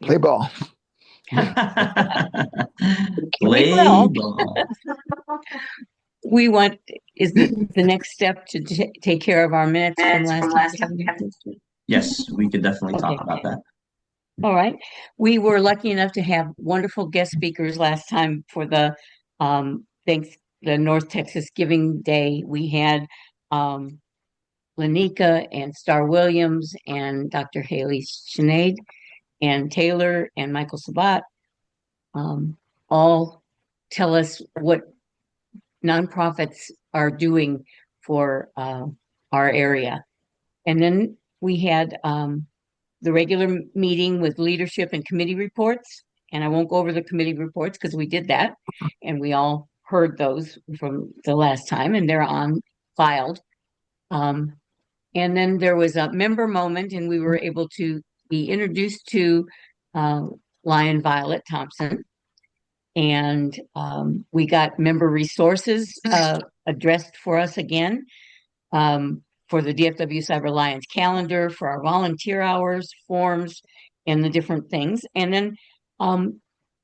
Play ball. Play will. ball. We want, is the next step to take care of our minutes from last time? Yes, we could definitely talk Okay. about that. All right. We were lucky enough to have wonderful guest speakers last time for the North Texas Giving Day. We had Lanika and Star Williams and Dr. Haley Sinead and Taylor and Michael Sabat all tell us what nonprofits are doing for our area. And then we had the regular meeting with leadership and committee reports. And I won't go over the committee reports because we did that and we all heard those from the last time and they're on filed. And then there was a member moment and we were able to be introduced to Lion Violet Thompson. And we got member resources addressed for us again for the DFW Cyber Alliance calendar, for our volunteer hours, forms, and the different things. And then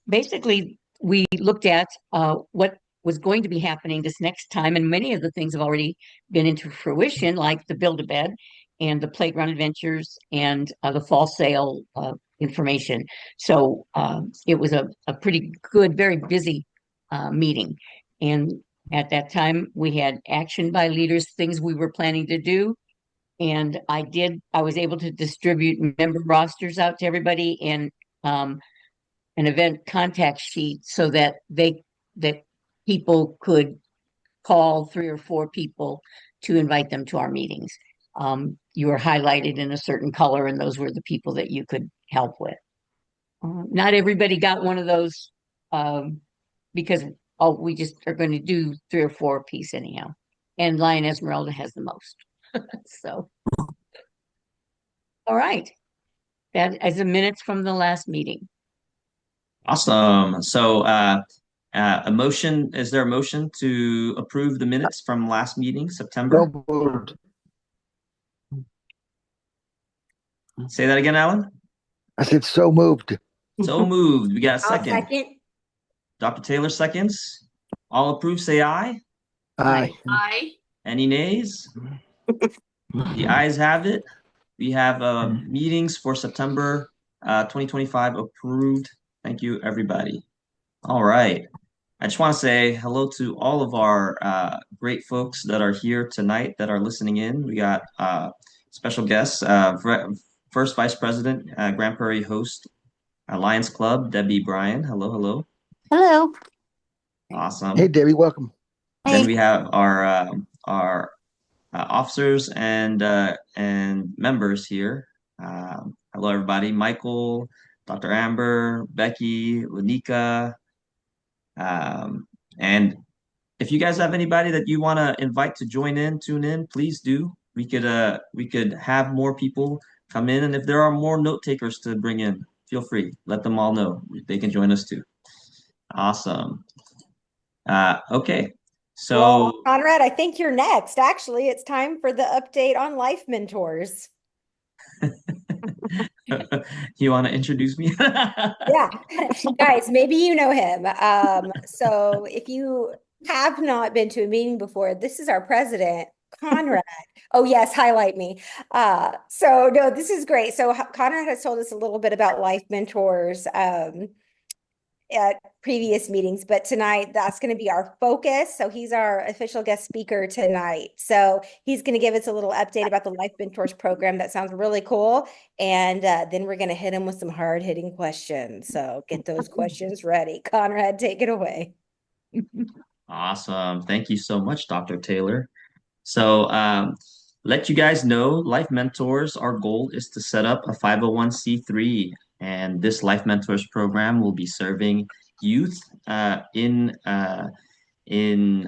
basically we looked at what was going to be happening this next time. And many of the things have already been into fruition, like the Build-A-Bed and the Playground Adventures and the fall sale information. So it was a pretty good, very busy meeting. And at that time, we had action by leaders, things we were planning to do. And I was able to distribute member rosters out to everybody and an event contact sheet so that people could call 3 or 4 people to invite them to our meetings. You were highlighted in a certain color, and those were the people that you could help with. Not everybody got one of those because we just are going to do 3 or 4 a piece anyhow. And Lion Esmeralda has the most. So, all right. That is the minutes from the last meeting. Awesome. So, a motion, is there a motion to approve the minutes from last meeting, September? So moved. Say that again, Alan. I said so moved. So moved. We got a I'll second. second. Dr. Taylor seconds. All approved, say aye. Aye. Aye. Any nays? The ayes have it. We have meetings for September 2025 approved. Thank you, everybody. All right. I just want to say hello to all of our great folks that are here tonight that are listening in. We got special guests, First Vice President, Grand Prairie Host Alliance Club, Debbie Bryan. Hello, hello. Hello. Awesome. Hey, Debbie, welcome. Then we have our officers and members here. Hello, everybody. Michael, Dr. Amber, Becky, Lanika. And if you guys have anybody that you want to invite to tune in, please do. We could have more people come in, and if there are more note takers to bring in, feel free. Let them all know they can join us too. Awesome. Okay. So, Well, Conrad, I think you're next. Actually, it's time for the update on Life Mentors. you want to introduce me? Yeah, guys, maybe you know him. So if you have not been to a meeting before, this is our president, Conrad. Oh, yes, highlight me. So no, this is great. So Conrad has told us a little bit about Life Mentors at previous meetings, but tonight that's going to be our focus. So he's our official guest speaker tonight. So he's going to give us a little update about the Life Mentors program. That sounds really cool. And then we're going to hit him with some hard-hitting questions. So get those questions ready. Conrad, take it away. Awesome. Thank you so much, Dr. Taylor. So, let you guys know, Life Mentors, our goal is to set up a 501c3, and this Life Mentors program will be serving youth in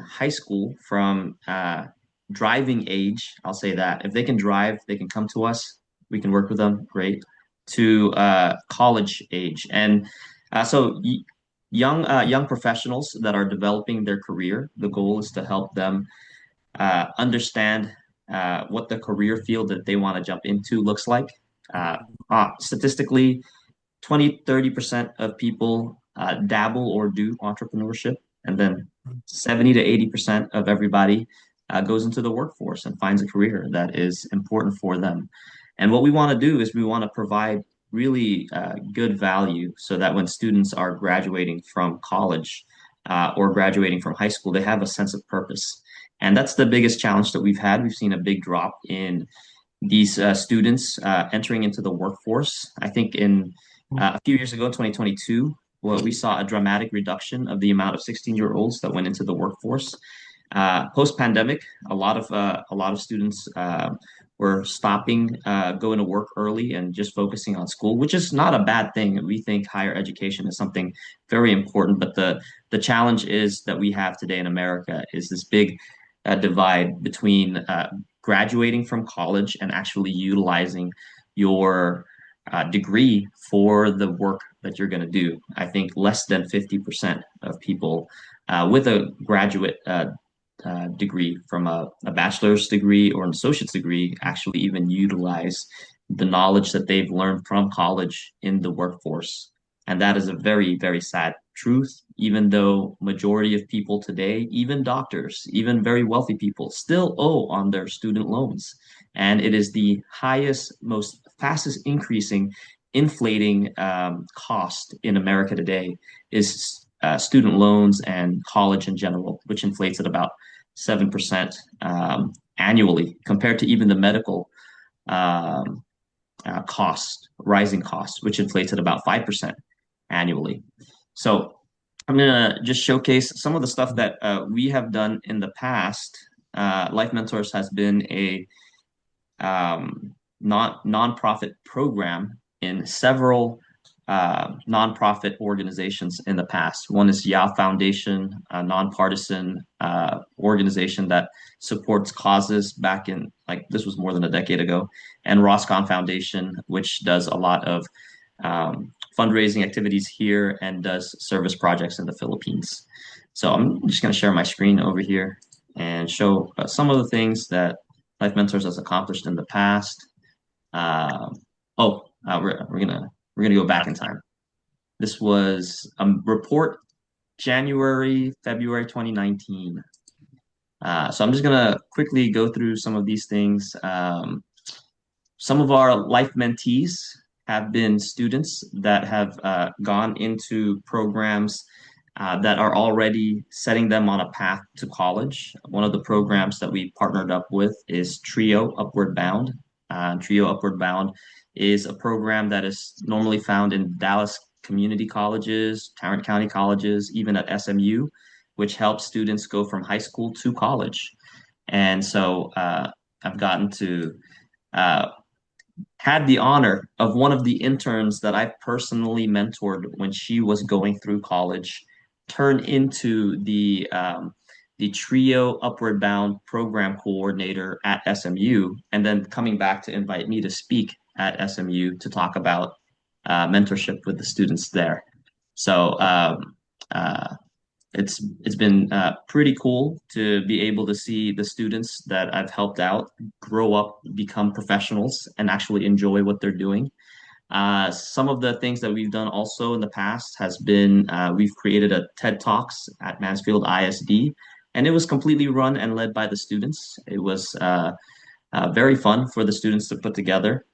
high school from driving age. I'll say that if they can drive, they can come to us. We can work with them. Great. To college age, and so young professionals that are developing their career. The goal is to help them understand what the career field that they want to jump into looks like. Statistically, 20-30% of people dabble or do entrepreneurship, and then 70 to 80% of everybody goes into the workforce and finds a career that is important for them. And what we want to do is we want to provide really good value so that when students are graduating from college or graduating from high school, they have a sense of purpose. And that's the biggest challenge that we've had. We've seen a big drop in these students entering into the workforce. I think in a few years ago, 2022, well, we saw a dramatic reduction of the amount of 16-year-olds that went into the workforce. Post-pandemic, a lot of students were stopping going to work early and just focusing on school, which is not a bad thing. We think higher education is something very important, but the challenge is that we have today in America is this big divide between graduating from college and actually utilizing your degree for the work that you're going to do. I think less than 50% of people with a graduate degree from a bachelor's degree or an associate's degree actually even utilize the knowledge that they've learned from college in the workforce. And that is a very, very sad truth, even though majority of people today, even doctors, even very wealthy people, still owe on their student loans. And it is the highest, most fastest increasing, inflating cost in America today is student loans and college in general, which inflates at about 7% annually compared to even the medical rising costs, which inflates at about 5% annually. So I'm going to just showcase some of the stuff that we have done in the past. Life Mentors has been a nonprofit program in several nonprofit organizations in the past. One is Yao Foundation, a nonpartisan organization that supports causes back in, like, this was more than a decade ago, and Roscon Foundation, which does a lot of fundraising activities here and does service projects in the Philippines. So I'm just going to share my screen over here and show some of the things that Life Mentors has accomplished in the past. We're gonna go back in time. This was a report February 2019. So I'm just gonna quickly go through some of these things. Some of our life mentees have been students that have gone into programs that are already setting them on a path to college. One of the programs that we partnered up with is TRIO Upward Bound. TRIO Upward Bound is a program that is normally found in Dallas community colleges, Tarrant County colleges, even at SMU, which helps students go from high school to college. And so I've gotten to had the honor of one of the interns that I personally mentored when she was going through college turn into the TRIO Upward Bound program coordinator at SMU, and then coming back to invite me to speak at SMU to talk about mentorship with the students there. So it's been pretty cool to be able to see the students that I've helped out grow up, become professionals, and actually enjoy what they're doing. Some of the things that we've done also in the past has been we've created a TED Talks at Mansfield ISD, and it was completely run and led by the students. It was very fun for the students to put together,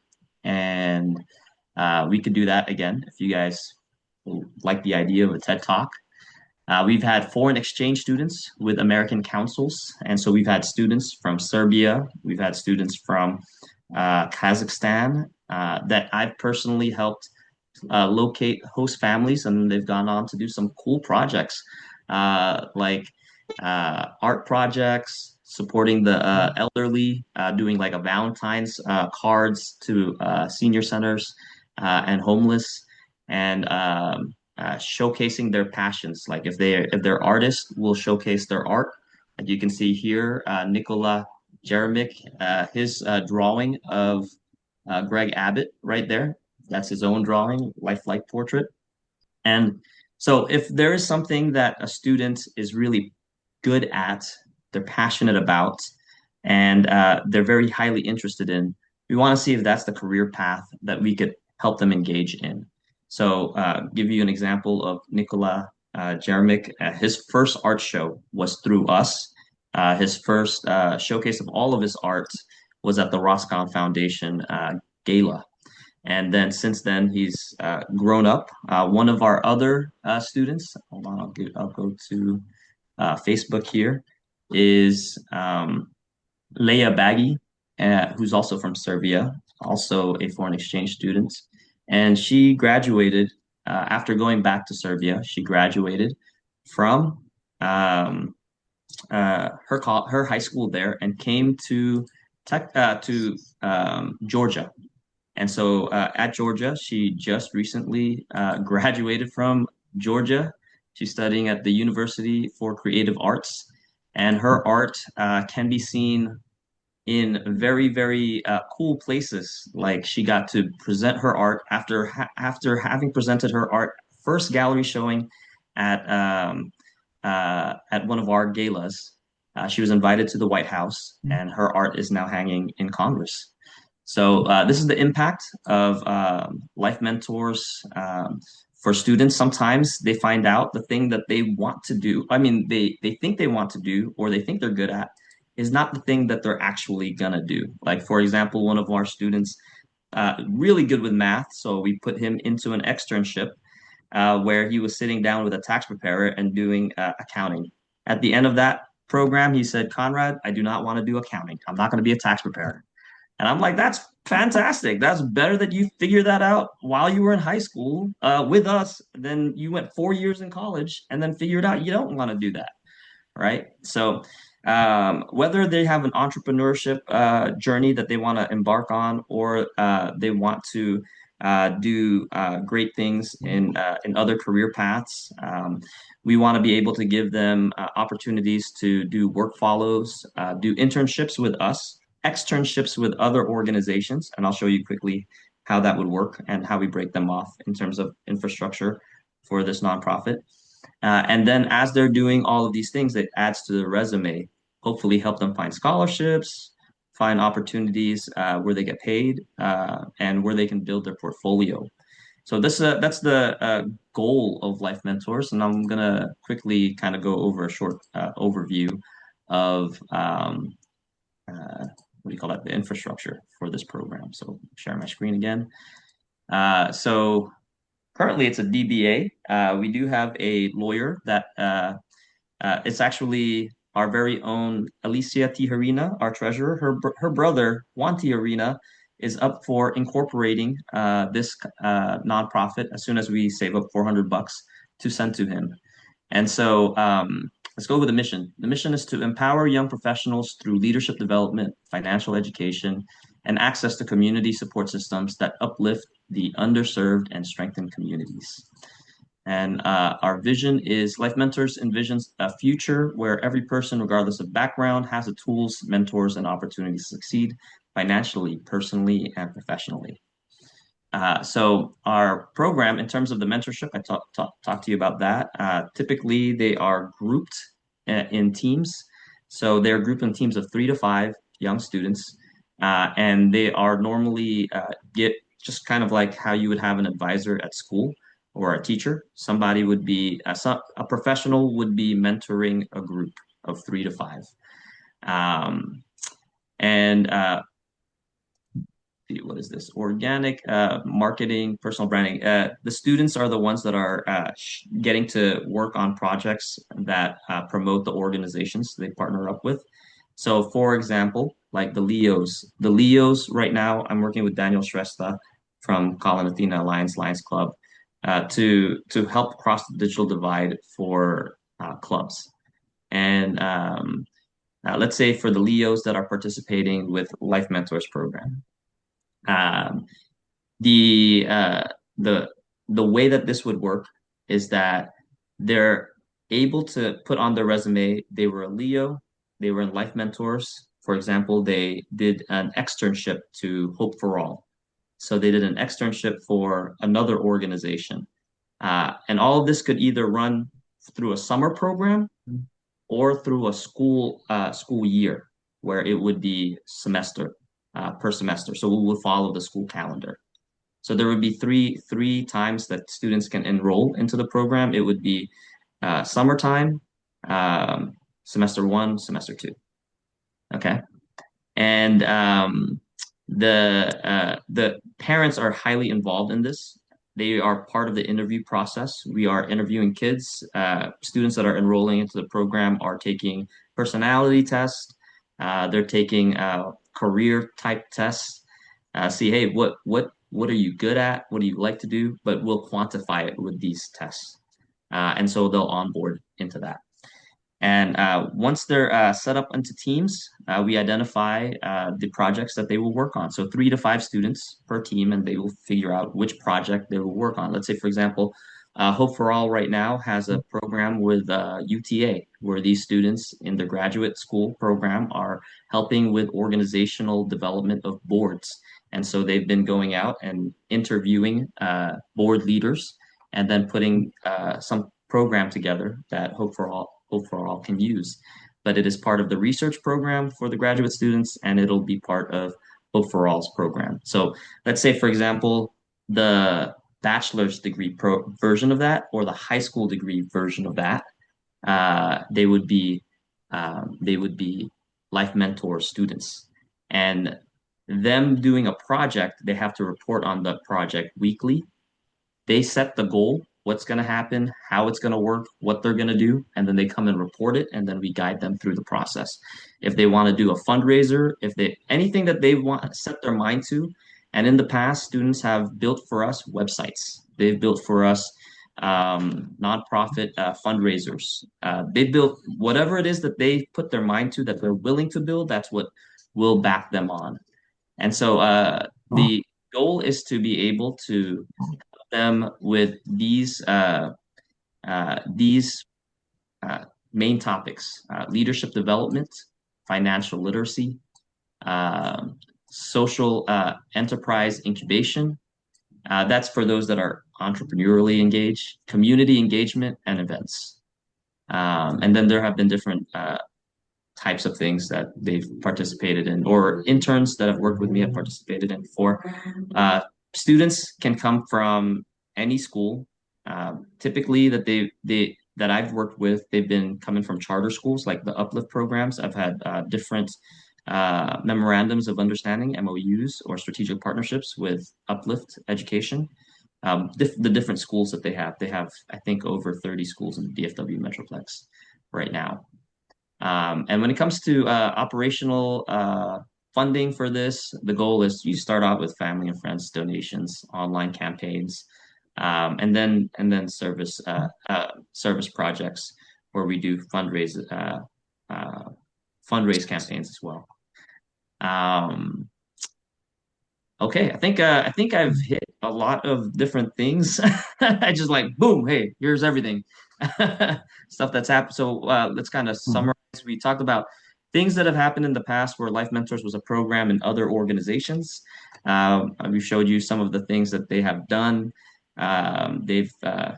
and we could do that again if you guys like the idea of a TED Talk. We've had foreign exchange students with American councils, and so we've had students from Serbia, we've had students from Kazakhstan that I've personally helped locate host families, and they've gone on to do some cool projects like art projects, supporting the elderly, doing like a Valentine's cards to senior centers and homeless, and showcasing their passions. Like if they're artists, we'll showcase their art. Like you can see here, Nikola Jeremic, his drawing of Greg Abbott right there. That's his own drawing, lifelike portrait. And so if there is something that a student is really good at, they're passionate about, and they're very highly interested in, we want to see if that's the career path that we could help them engage in. So give you an example of Nikola Jeremic. His first art show was through us. His first showcase of all of his art was at the Roscon Foundation Gala. And then since then, he's grown up. One of our other students, hold on, I'll go to Facebook here, is Leia Baggy, who's also from Serbia, also a foreign exchange student. And she graduated after going back to Serbia. She graduated from her high school there and came to Georgia. And so at Georgia, she just recently graduated from Georgia. She's studying at the University for Creative Arts, and her art can be seen in very, very cool places. Like she got to present her art after having presented her art first gallery showing at one of our galas. She was invited to the White House, and her art is now hanging in Congress. So this is the impact of life mentors for students. Sometimes they find out the thing that they want to do. I mean, they think they want to do or they think they're good at is not the thing that they're actually gonna do. Like for example, one of our students, really good with math, so we put him into an externship where he was sitting down with a tax preparer and doing accounting. At the end of that program, he said, "Conrad, I do not want to do accounting. I'm not going to be a tax preparer." And I'm like, that's fantastic. That's better that you figured that out while you were in high school with us. Then you went 4 years in college and then figured out you don't want to do that, right? So whether they have an entrepreneurship journey that they want to embark on, or they want to do great things in other career paths, we want to be able to give them opportunities to do work follows, do internships with us, externships with other organizations, and I'll show you quickly how that would work and how we break them off in terms of infrastructure for this nonprofit. And then as they're doing all of these things, it adds to the resume, hopefully help them find scholarships, find opportunities where they get paid, and where they can build their portfolio. So that's the goal of Life Mentors, and I'm gonna quickly kind of go over a short overview of what do you call that, the infrastructure for this program. So share my screen again. So currently it's a DBA. We do have a lawyer that it's actually our very own Alicia Tijerina, our treasurer. Her brother, Juan Tijerina, is up for incorporating this nonprofit as soon as we save up $400 to send to him. And so let's go with the mission. The mission is to empower young professionals through leadership development, financial education, and access to community support systems that uplift the underserved and strengthen communities. And our vision is Life Mentors envisions a future where every person, regardless of background, has the tools, mentors, and opportunities to succeed financially, personally, and professionally. So our program, in terms of the mentorship, I talked to you about that. Typically, they are grouped in teams. So they're grouped in teams of 3 to 5 young students, and they are normally get just kind of like how you would have an advisor at school or a teacher. Somebody would be a professional would be mentoring a group of 3 to 5, and what is this? Organic marketing, personal branding. The students are the ones that are getting to work on projects that promote the organizations they partner up with. So, for example, like the Leos. The Leos right now, I'm working with Daniel Shrestha from Colin Athena Lions Club to help cross the digital divide for clubs. And let's say for the Leos that are participating with Life Mentors program. The way that this would work is that they're able to put on their resume they were a Leo, they were in Life Mentors. For example, they did an externship to Hope for All. So they did an externship for another organization. And all of this could either run through a summer program or through a school year where it would be semester per semester. So we would follow the school calendar. So there would be three times that students can enroll into the program. It would be summertime, semester 1, semester 2. Okay. And the parents are highly involved in this. They are part of the interview process. We are interviewing kids. Students that are enrolling into the program are taking personality tests. They're taking career type tests. See, hey, what are you good at? What do you like to do? But we'll quantify it with these tests. And so they'll onboard into that. And once they're set up into teams, we identify the projects that they will work on. So 3 to 5 students per team, and they will figure out which project they will work on. Let's say, for example, Hope for All right now has a program with UTA, where these students in the graduate school program are helping with organizational development of boards. And so they've been going out and interviewing board leaders and then putting some program together that Hope for All can use. But it is part of the research program for the graduate students, and it'll be part of Hope for All's program. So let's say, for example, the bachelor's degree version of that or the high school degree version of that, they would be life mentor students. And them doing a project, they have to report on the project weekly. They set the goal, what's going to happen, how it's going to work, what they're going to do, and then they come and report it, and then we guide them through the process. If they want to do a fundraiser, anything that they want set their mind to, and in the past, students have built for us websites. They've built for us nonprofit fundraisers. They built whatever it is that they put their mind to that they're willing to build. That's what we'll back them on. And so the goal is to be able to them with these main topics: leadership development, financial literacy, social enterprise incubation. That's for those that are entrepreneurially engaged, community engagement, and events. And then there have been different types of things that they've participated in, or interns that have worked with me have participated in before. Students can come from any school. Typically, that I've worked with, they've been coming from charter schools like the Uplift programs. I've had different memorandums of understanding, MOUs, or strategic partnerships with Uplift Education. The different schools that they have, I think, over 30 schools in the DFW Metroplex right now. And when it comes to operational funding for this, the goal is you start out with family and friends donations, online campaigns, and then service projects where we do fundraise campaigns as well. Okay, I think I've hit a lot of different things. I just like boom, hey, here's everything. Stuff that's happened. So let's kind of summarize. We talked about things that have happened in the past where Life Mentors was a program in other organizations. We showed you some of the things that they have done, they've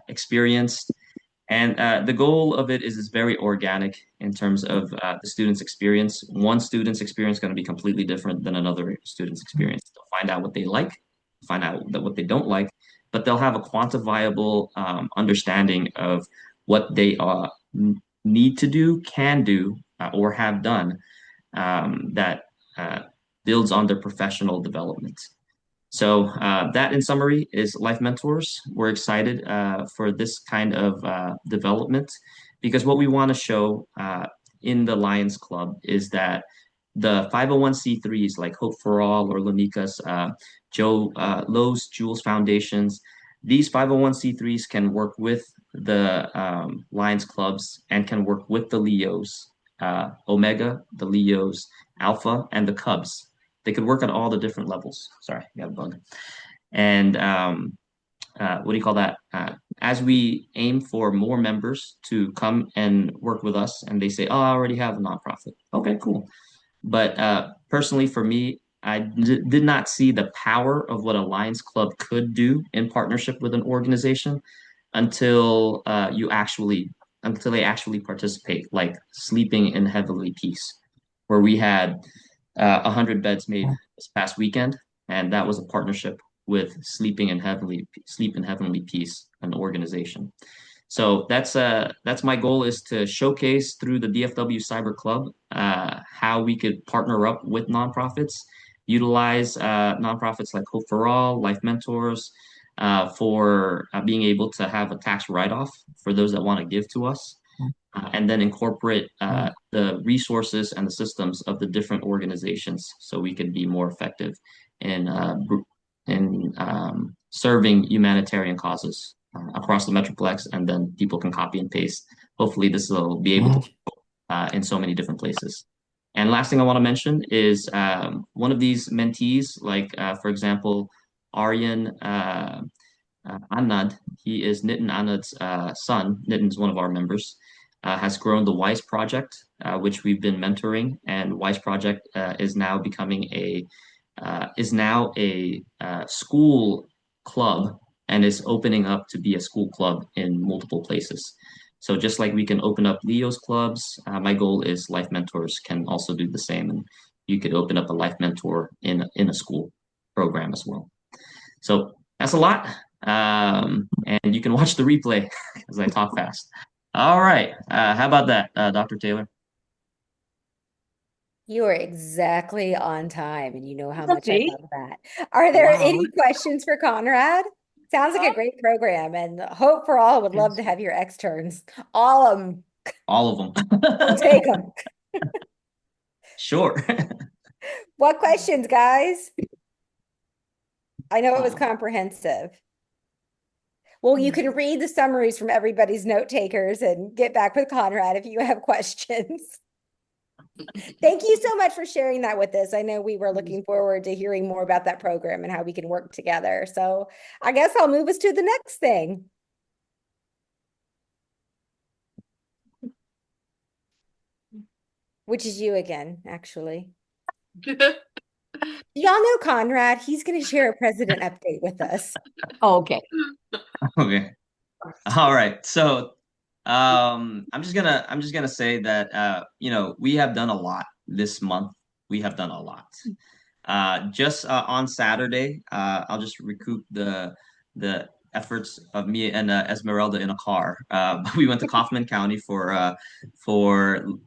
experienced. And the goal of it is very organic in terms of the student's experience. One student's experience is going to be completely different than another student's experience. They'll find out what they like, find out what they don't like, but they'll have a quantifiable understanding of what they need to do, can do, or have done that builds on their professional development. So that, in summary, is Life Mentors. We're excited for this kind of development because what we want to show in the Lions Club is that the 501c3s like Hope for All or Lanica's, Joe Lowe's, Jules Foundations, these 501c3s can work with the Lions Clubs and can work with the Leos, Omega, the Leos, Alpha, and the Cubs. They could work at all the different levels. Sorry, I got a bug. And what do you call that? As we aim for more members to come and work with us, and they say, "Oh, I already have a nonprofit." Okay, cool. But personally, for me, I did not see the power of what a Lions Club could do in partnership with an organization until they actually participate, like Sleeping in Heavenly Peace, where we had 100 beds made this past weekend, and that was a partnership with Sleep in Heavenly Peace, an organization. So that's my goal, is to showcase through the DFW Cyber Club how we could partner up with nonprofits, utilize nonprofits like Hope for All, Life Mentors, for being able to have a tax write-off for those that want to give to us, and then incorporate the resources and the systems of the different organizations so we can be more effective in serving humanitarian causes across the Metroplex, and then people can copy and paste. Hopefully this will be able to in so many different places. And last thing I want to mention is one of these mentees, like for example, Aryan Anad, he is Nitin Anad's son. Nitin's one of our members, has grown the WISE project, which we've been mentoring, and WISE project is now becoming a school club, and is opening up to be a school club in multiple places. So just like we can open up Leo's clubs, my goal is Life Mentors can also do the same, and you could open up a Life Mentor in a school program as well. So that's a lot, and you can watch the replay as I talk fast. All right, how about that, Dr. Taylor? You are exactly on time, and you know how That's much I okay. love that. Are there Wow. any questions for Conrad? Sounds like a great program, and Hope for All would love to have your externs. All of them. All of them. We'll take them. Sure. What questions, guys? I know it was comprehensive. Well, you can read the summaries from everybody's note takers and get back with Conrad if you have questions. Thank you so much for sharing that with us. I know we were looking forward to hearing more about that program and how we can work together. So I guess I'll move us to the next thing. Which is you again, actually. Y'all know Conrad. He's going to share a president update with us. Okay. Okay. All right. So I'm just gonna say that we have done a lot this month. We have done a lot. Just on Saturday, I'll just recoup the efforts of me and Esmeralda in a car. We went to Kaufman County for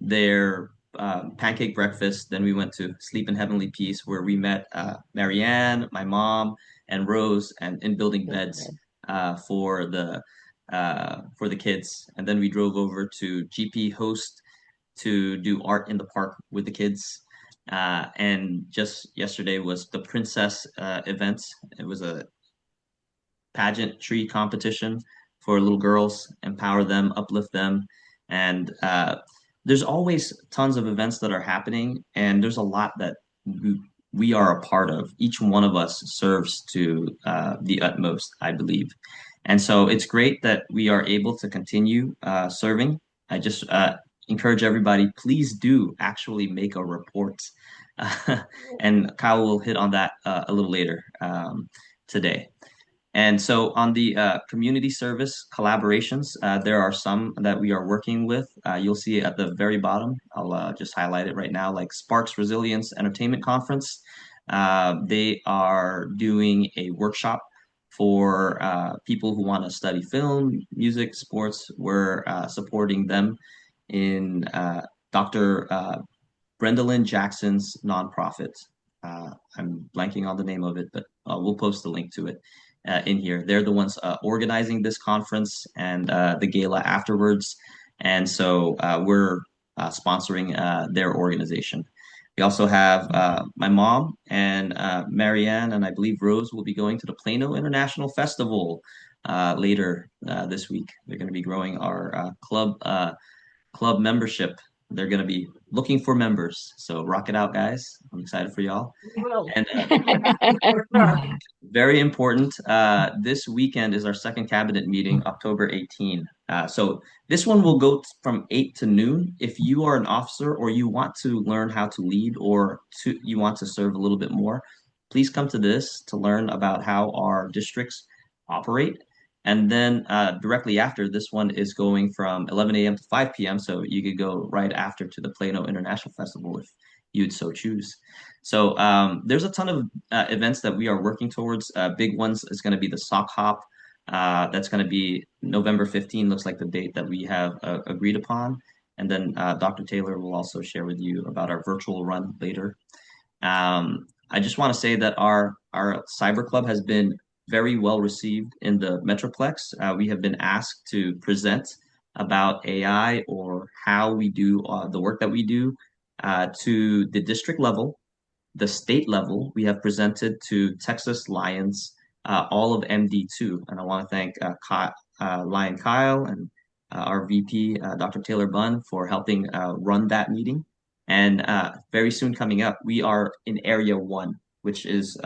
their pancake breakfast. Then we went to Sleep in Heavenly Peace, where we met Marianne, my mom, and Rose, and in building beds for the kids. And then we drove over to GP Host to do art in the park with the kids. And just yesterday was the Princess event. It was a pageantry competition for little girls, empower them, uplift them. And there's always tons of events that are happening, and there's a lot that we are a part of. Each one of us serves to the utmost, I believe. And so it's great that we are able to continue serving. I just encourage everybody, please do actually make a report. And Kyle will hit on that a little later today. And so on the community service collaborations, there are some that we are working with. You'll see at the very bottom. I'll just highlight it right now, like Sparks Resilience Entertainment Conference. They are doing a workshop for people who want to study film, music, sports. We're supporting them in Dr. Brendalyn Jackson's nonprofit. I'm blanking on the name of it, but we'll post the link to it in here. They're the ones organizing this conference and the gala afterwards. And so we're sponsoring their organization. We also have my mom and Marianne, and I believe Rose will be going to the Plano International Festival later this week. They're going to be growing our club membership. They're going to be looking for members. So rock it out, guys. I'm excited for y'all. And very important, this weekend is our second cabinet meeting, October 18. So this one will go from 8 to noon. If you are an officer or you want to learn how to lead, or you want to serve a little bit more, please come to this to learn about how our districts operate. And then directly after, this one is going from 11 a.m. to 5 p.m. So you could go right after to the Plano International Festival you'd so choose. So there's a ton of events that we are working towards. Big ones is going to be the sock hop. That's going to be November 15, looks like the date that we have agreed upon. And then Dr. Taylor will also share with you about our virtual run later. I just want to say that our cyber club has been very well received in the Metroplex. We have been asked to present about AI or how we do the work that we do to the district level, the state level. We have presented to Texas Lions, all of MD2, and I want to thank Lion Kyle and our VP, Dr. Taylor Bunn, for helping run that meeting. And very soon coming up, we are in Area 1, which is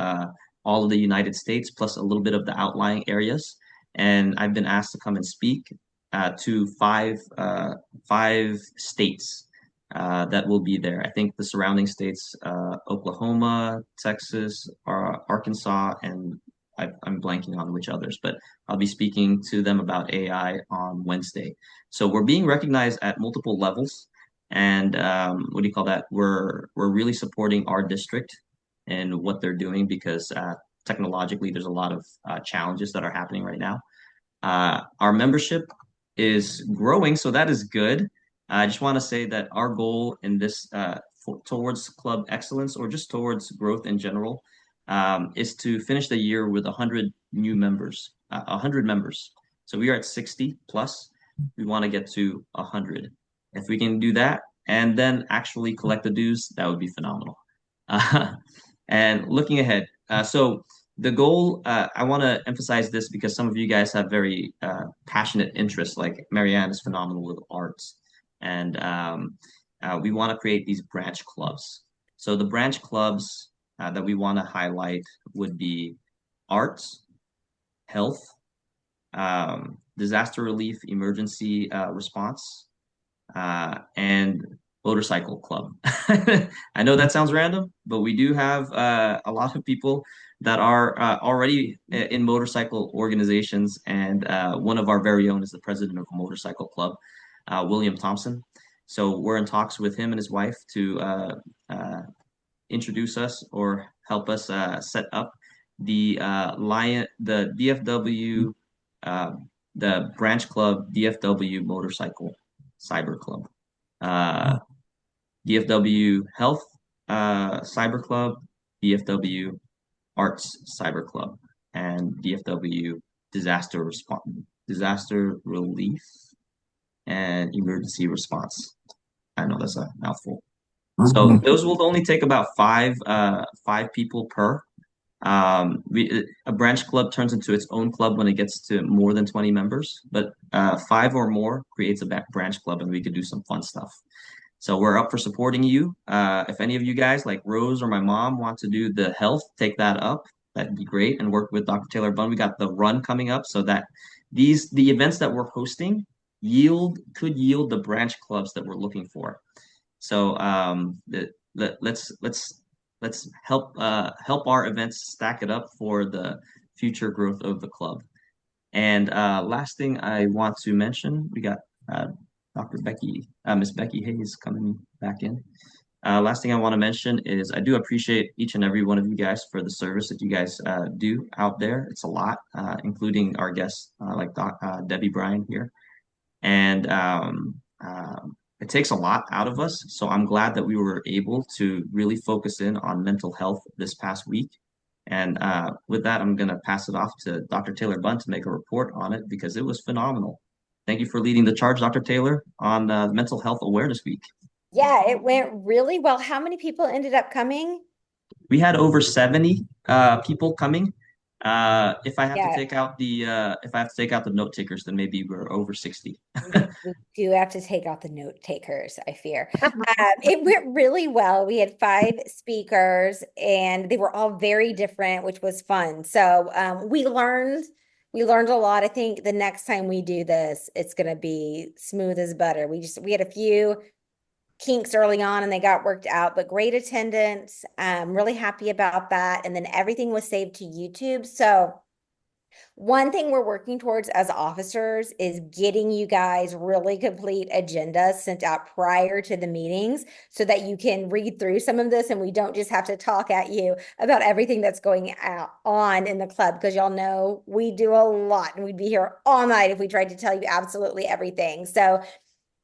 all of the United States plus a little bit of the outlying areas. And I've been asked to come and speak to five states that will be there. I think the surrounding states, Oklahoma, Texas, Arkansas, and I'm blanking on which others, but I'll be speaking to them about AI on Wednesday. So we're being recognized at multiple levels. And what do you call that? We're really supporting our district and what they're doing because technologically there's a lot of challenges that are happening right now. Our membership is growing, so that is good. I just want to say that our goal in this towards club excellence or just towards growth in general is to finish the year with 100 new members, 100 members. So we are at 60 plus. We want to get to 100. If we can do that and then actually collect the dues, that would be phenomenal. And looking ahead, so the goal, I want to emphasize this because some of you guys have very passionate interests, like Marianne is phenomenal with arts. And we want to create these branch clubs. So the branch clubs that we want to highlight would be arts, health, disaster relief, emergency response, and motorcycle club. I know that sounds random, but we do have a lot of people that are already in motorcycle organizations, and one of our very own is the president of a motorcycle club, William Thompson. So we're in talks with him and his wife to introduce us or help us set up the the DFW, the branch club, DFW Motorcycle Cyber Club, DFW Health Cyber Club, DFW Arts Cyber Club, and DFW Disaster Relief and Emergency Response. I know that's a mouthful. So those will only take about five people per. A branch club turns into its own club when it gets to more than 20 members, but 5 or more creates a branch club, and we could do some fun stuff. So we're up for supporting you. If any of you guys, like Rose or my mom, want to do the health, take that up. That'd be great, and work with Dr. Taylor Bunn. We got the run coming up, so that the events that we're hosting could yield the branch clubs that we're looking for. So let's help our events stack it up for the future growth of the club. And last thing I want to mention, we got Dr. Miss Becky Hayes coming back in. Last thing I want to mention is I do appreciate each and every one of you guys for the service that you guys do out there. It's a lot, including our guests like Debbie Bryan here. And it takes a lot out of us. So I'm glad that we were able to really focus in on mental health this past week. And with that, I'm going to pass it off to Dr. Taylor Bunn to make a report on it because it was phenomenal. Thank you for leading the charge, Dr. Taylor, on Mental Health Awareness Week. Yeah, it went really well. How many people ended up coming? We had over 70 people coming. If I have to take out the note takers, then maybe we're over 60. We do have to take out the note takers, I fear. It went really well. We had 5 speakers and they were all very different, which was fun. So we learned a lot. I think the next time we do this, it's going to be smooth as butter. We had a few kinks early on and they got worked out, but great attendance. Really happy about that. And then everything was saved to YouTube. So One thing we're working towards as officers is getting you guys really complete agendas sent out prior to the meetings so that you can read through some of this and we don't just have to talk at you about everything that's going on in the club, because y'all know we do a lot and we'd be here all night if we tried to tell you absolutely everything. So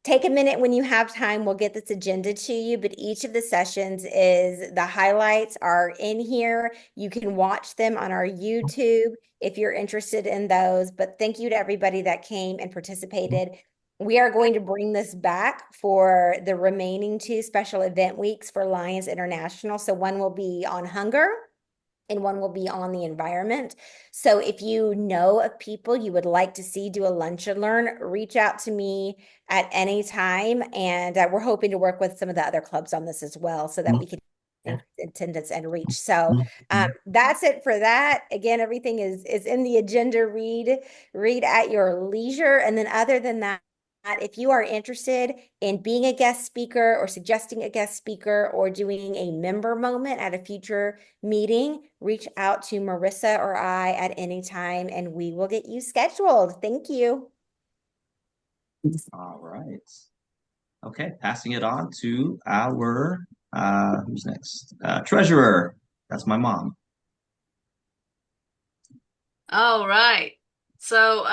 take a minute when you have time. We'll get this agenda to you, but each of the sessions the highlights are in here. You can watch them on our YouTube if you're interested in those. But thank you to everybody that came and participated. We are going to bring this back for the remaining 2 special event weeks for Lions International. So one will be on hunger and one will be on the environment. So if you know of people you would like to see do a lunch and learn, reach out to me at any time. And we're hoping to work with some of the other clubs on this as well so that we can attendance and reach. So that's it for that. Again, everything is in the agenda. Read at your leisure. And then other than that, if you are interested in being a guest speaker or suggesting a guest speaker or doing a member moment at a future meeting, reach out to Marissa or I at any time and we will get you scheduled. Thank you. All right. Okay, passing it on to our who's next? Treasurer. That's my mom. All right. So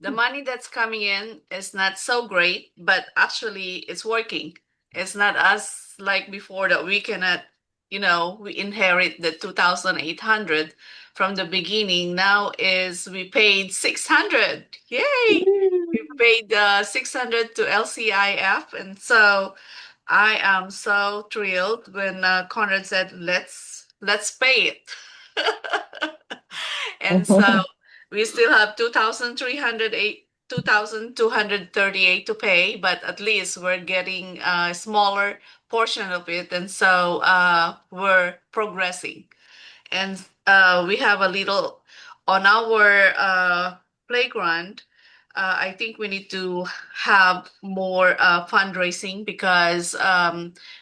the money that's coming in is not so great, but actually it's working. It's not us like before that we cannot, we inherit the 2,800 from the beginning. Now is we paid 600. Yay! We paid 600 to LCIF, and so I am so thrilled when Conrad said, "Let's pay it." And so we still have 2,238 to pay, but at least we're getting a smaller portion of it, and so we're progressing. And we have a little on our playground. I think we need to have more fundraising because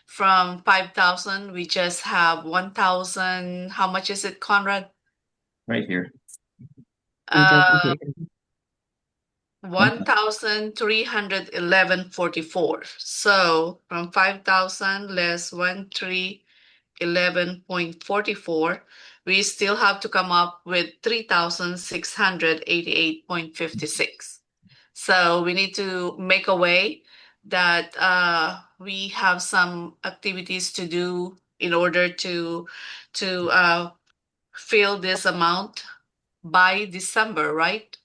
from 5,000 we just have 1,000. How much is it, Conrad? Right here. 1,311.44. So from 5,000 less 1,311.44, we still have to come up with 3,688.56. So we need to make a way that we have some activities to do in order to fill this amount by December, right?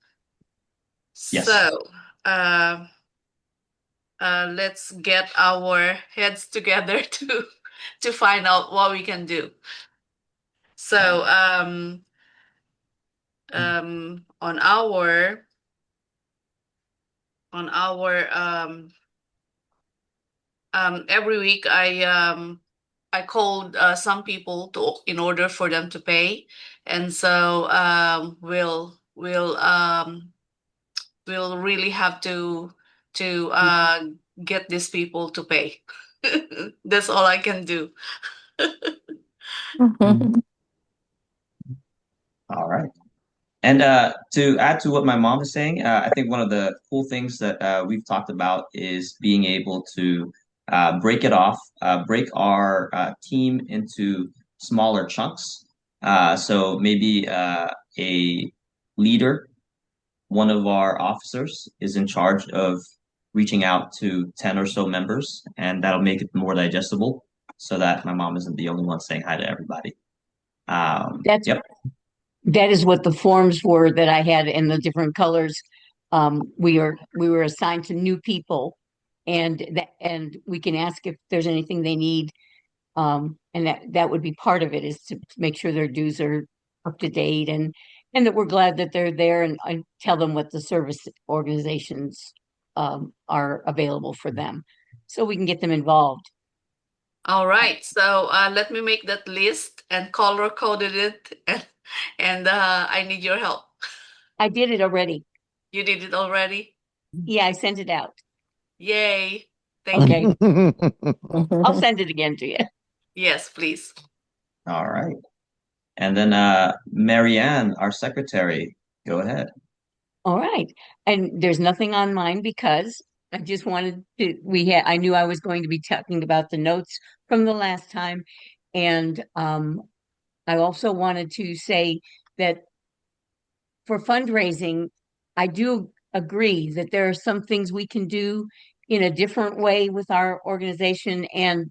Yes. So let's get our heads together to find out what we can do. So on our every week I called some people in order for them to pay, and so we'll really have to get these people to pay. That's all I can do. All right. And to add to what my mom is saying, I think one of the cool things that we've talked about is being able to break it off, break our team into smaller chunks. So maybe a leader, one of our officers, is in charge of reaching out to 10 or so members, and that'll make it more digestible so that my mom isn't the only one saying hi to everybody. Yep. That is what the forms were that I had in the different colors. We were assigned to new people, and we can ask if there's anything they need. And that would be part of it, is to make sure their dues are up to date, and that we're glad that they're there, and I tell them what the service organizations are available for them, so we can get them involved. All right, so let me make that list and color coded it, and I need your help. I did it already. You did it already? Yeah, I sent it out. Yay! Thank you. I'll send it again to you. Yes, please. All right. And then Marianne, our secretary, go ahead. All right. And there's nothing on mine because I just wanted to, I knew I was going to be talking about the notes from the last time. And I also wanted to say that for fundraising, I do agree that there are some things we can do in a different way with our organization. And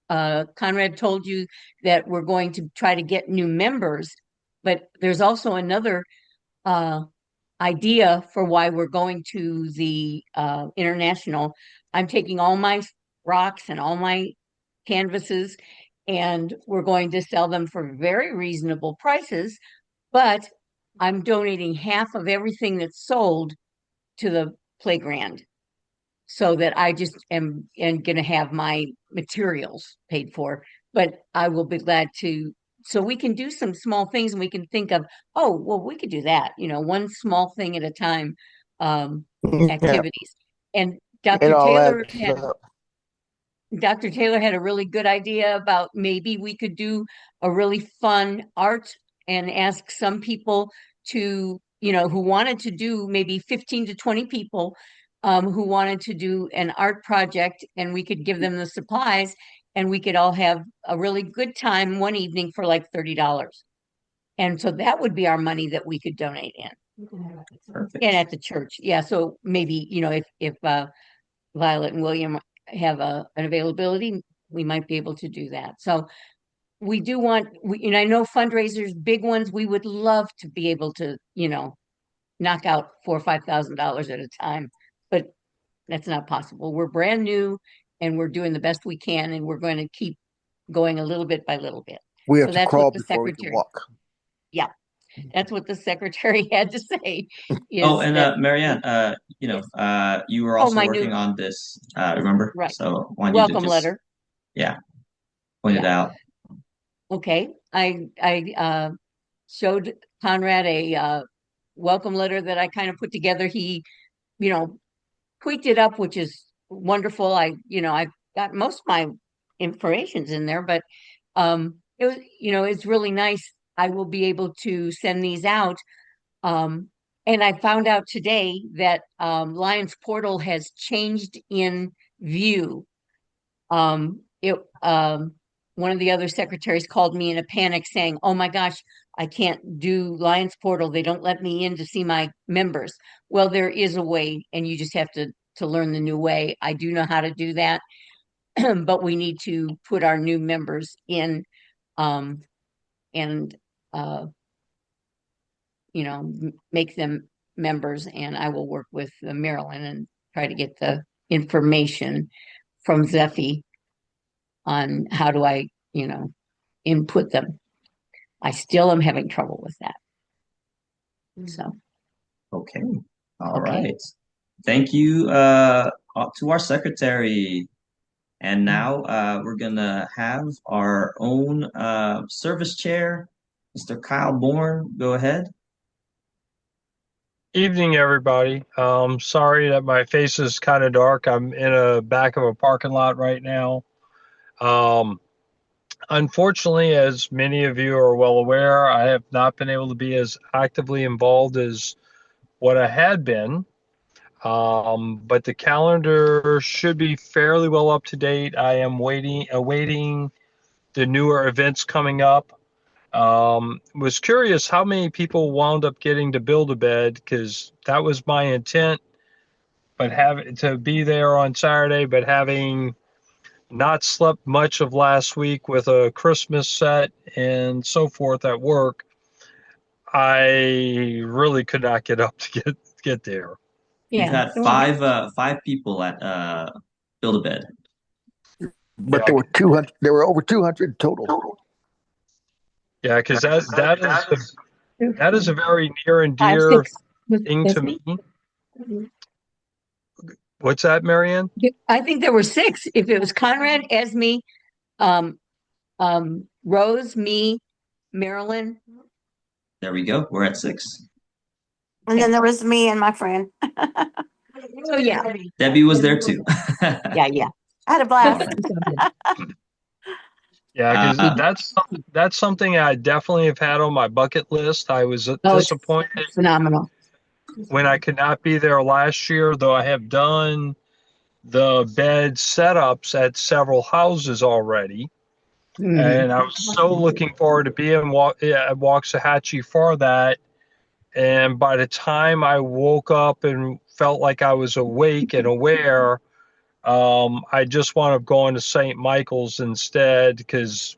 Conrad told you that we're going to try to get new members, but there's also another idea for why we're going to the international. I'm taking all my rocks and all my canvases, and we're going to sell them for very reasonable prices, but I'm donating half of everything that's sold to the playground so that I just am going to have my materials paid for. But I will be glad to, so we can do some small things and we can think of, oh, well, we could do that, one small thing at a time, Yeah, activities. And it Dr. all Taylor adds had up. Dr. Taylor had a really good idea about maybe we could do a really fun art and ask some people to, who wanted to do maybe 15 to 20 people who wanted to do an art project, and we could give them the supplies and we could all have a really good time one evening for like $30. And so that would be our money that we could donate in. Perfect. And at the church. Yeah. So maybe, if Violet and William have an availability, we might be able to do that. So we do want, and I know fundraisers, big ones, we would love to be able to, knock out $4,000 or $5,000 at a time, but that's not possible. We're brand new and we're doing the best we can, and we're going to keep going a little bit by little bit. We have So to that's crawl what the before we can secretary, walk. yeah, that's what the secretary had to say. Oh, Is and that, Marianne, you were also my working new, on this, remember? right, So I wanted you to welcome just, letter. yeah, point it Yeah. out. Okay, I showed Conrad a welcome letter that I kind of put together. He, tweaked it up, which is wonderful. I've got most of my information's in there, but it was, it's really nice. I will be able to send these out. And I found out today that Lions Portal has changed in view. One of the other secretaries called me in a panic saying, "Oh my gosh, I can't do Lions Portal. They don't let me in to see my members." Well, there is a way, and you just have to learn the new way. I do know how to do that, but we need to put our new members in, and make them members. And I will work with Marilyn and try to get the information from Zeffy on how do I, input them. I still am having trouble with that. So, Okay. All Okay. right. Thank you to our secretary. And now we're gonna have our own service chair, Mr. Kyle Bourne. Go ahead. Evening, everybody. Sorry that my face is kind of dark. I'm in a back of a parking lot right now. Unfortunately, as many of you are well aware, I have not been able to be as actively involved as what I had been. But the calendar should be fairly well up to date. I am awaiting the newer events coming up. Was curious how many people wound up getting to Build-A-Bed, because that was my intent, but to be there on Saturday, but having not slept much of last week with a Christmas set and so forth at work, I really could not get up to get there. We've yeah. had five people at Build-A-Bed. But Yeah. there were 200. There were over 200 total. Yeah, because that is a very near and Five, dear six. thing to me. What's that, Marianne? I think there were 6. If it was Conrad, Esme, Rose, me, Marilyn. There we go. We're at 6. And then there was me and my friend. Oh yeah. Debbie was there too. Yeah. I had a blast. Yeah, because Uh, that's something I definitely have had on my bucket list. I was Oh, it's disappointed phenomenal. when I could not be there last year, though I have done the bed setups at several houses already. Mhm. And I was so looking forward to being at Waxahachie for that. And by the time I woke up and felt like I was awake and aware, I just wound up going to St. Michael's instead because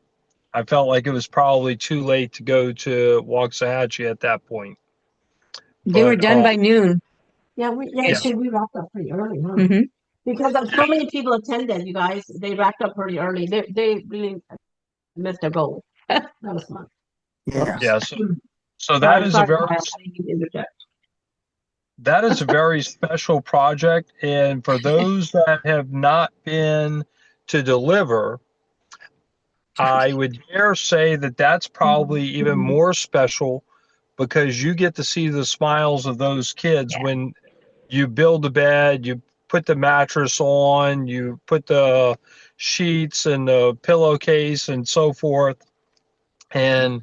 I felt like it was probably too late to go to Waxahachie at that point. They were But done by noon. Yeah, actually we wrapped up pretty early, huh? Mhm. Because of so many people attended, you guys, they wrapped up pretty early. They really missed their goal. That was fun. Yeah. yeah, so Sorry, sorry, I didn't mean to interject. that is a very special project. And for those that have not been to deliver, I would dare say that that's probably even more special because you get to see the smiles of those kids when you build the bed, you put the mattress on, you put the sheets and the pillowcase and so forth. And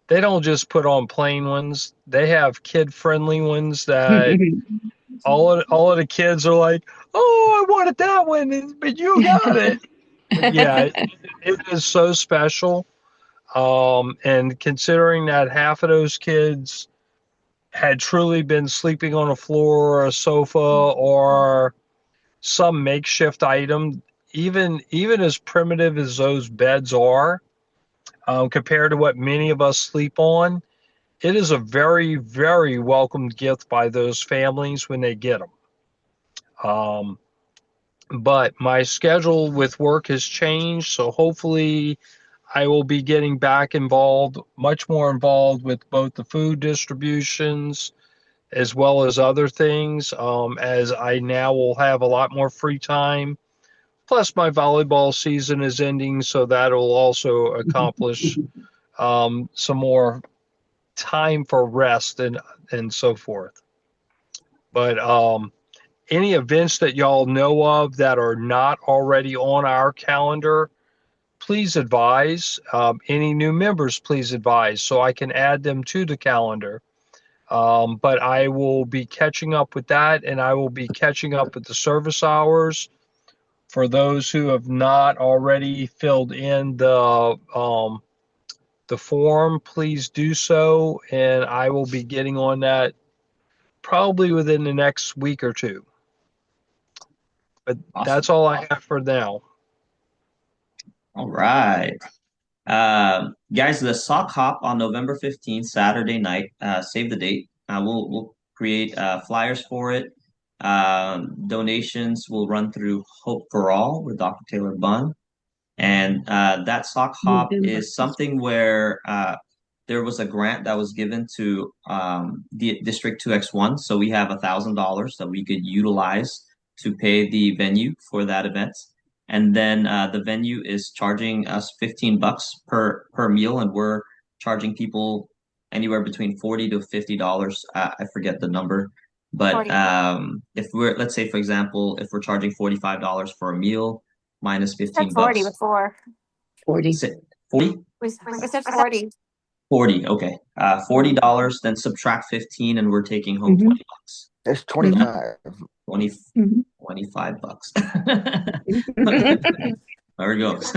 they don't just put on plain ones. They have kid-friendly ones that all of the kids are like, "Oh, I wanted that one, but you got it." Yeah, it is so special. And considering that half of those kids had truly been sleeping on a floor or a sofa or some makeshift item, even as primitive as those beds are, compared to what many of us sleep on, it is a very, very welcome gift by those families when they get them. But my schedule with work has changed, so hopefully I will be getting back involved, much more involved with both the food distributions as well as other things, as I now will have a lot more free time. Plus, my volleyball season is ending, so that will also accomplish some more time for rest and so forth. But any events that y'all know of that are not already on our calendar, please advise. Any new members, please advise so I can add them to the calendar. But I will be catching up with that, and I will be catching up with the service hours. For those who have not already filled in the form, please do so, and I will be getting on that probably within the next week or two. But Awesome. that's all I have for now. All right. Guys, the sock hop on November 15th, Saturday night. Save the date. We'll create flyers for it. Donations will run through Hope for All with Dr. Taylor Bunn. And that sock hop is something where there was a grant that was given to the District 2X1. So we have $1,000 that we could utilize to pay the venue for that event. And then the venue is charging us $15 per meal, and we're charging people anywhere between $40 to $50. I forget the number. But 40. if let's say, for example, if we're charging $45 for a meal, minus We said 15 40 bucks. before. 40. 40? We said 40. 40, okay. $40, then subtract 15, and we're taking home Mhm. 20 bucks. That's 25. 20, Mhm. 25 bucks. There it goes.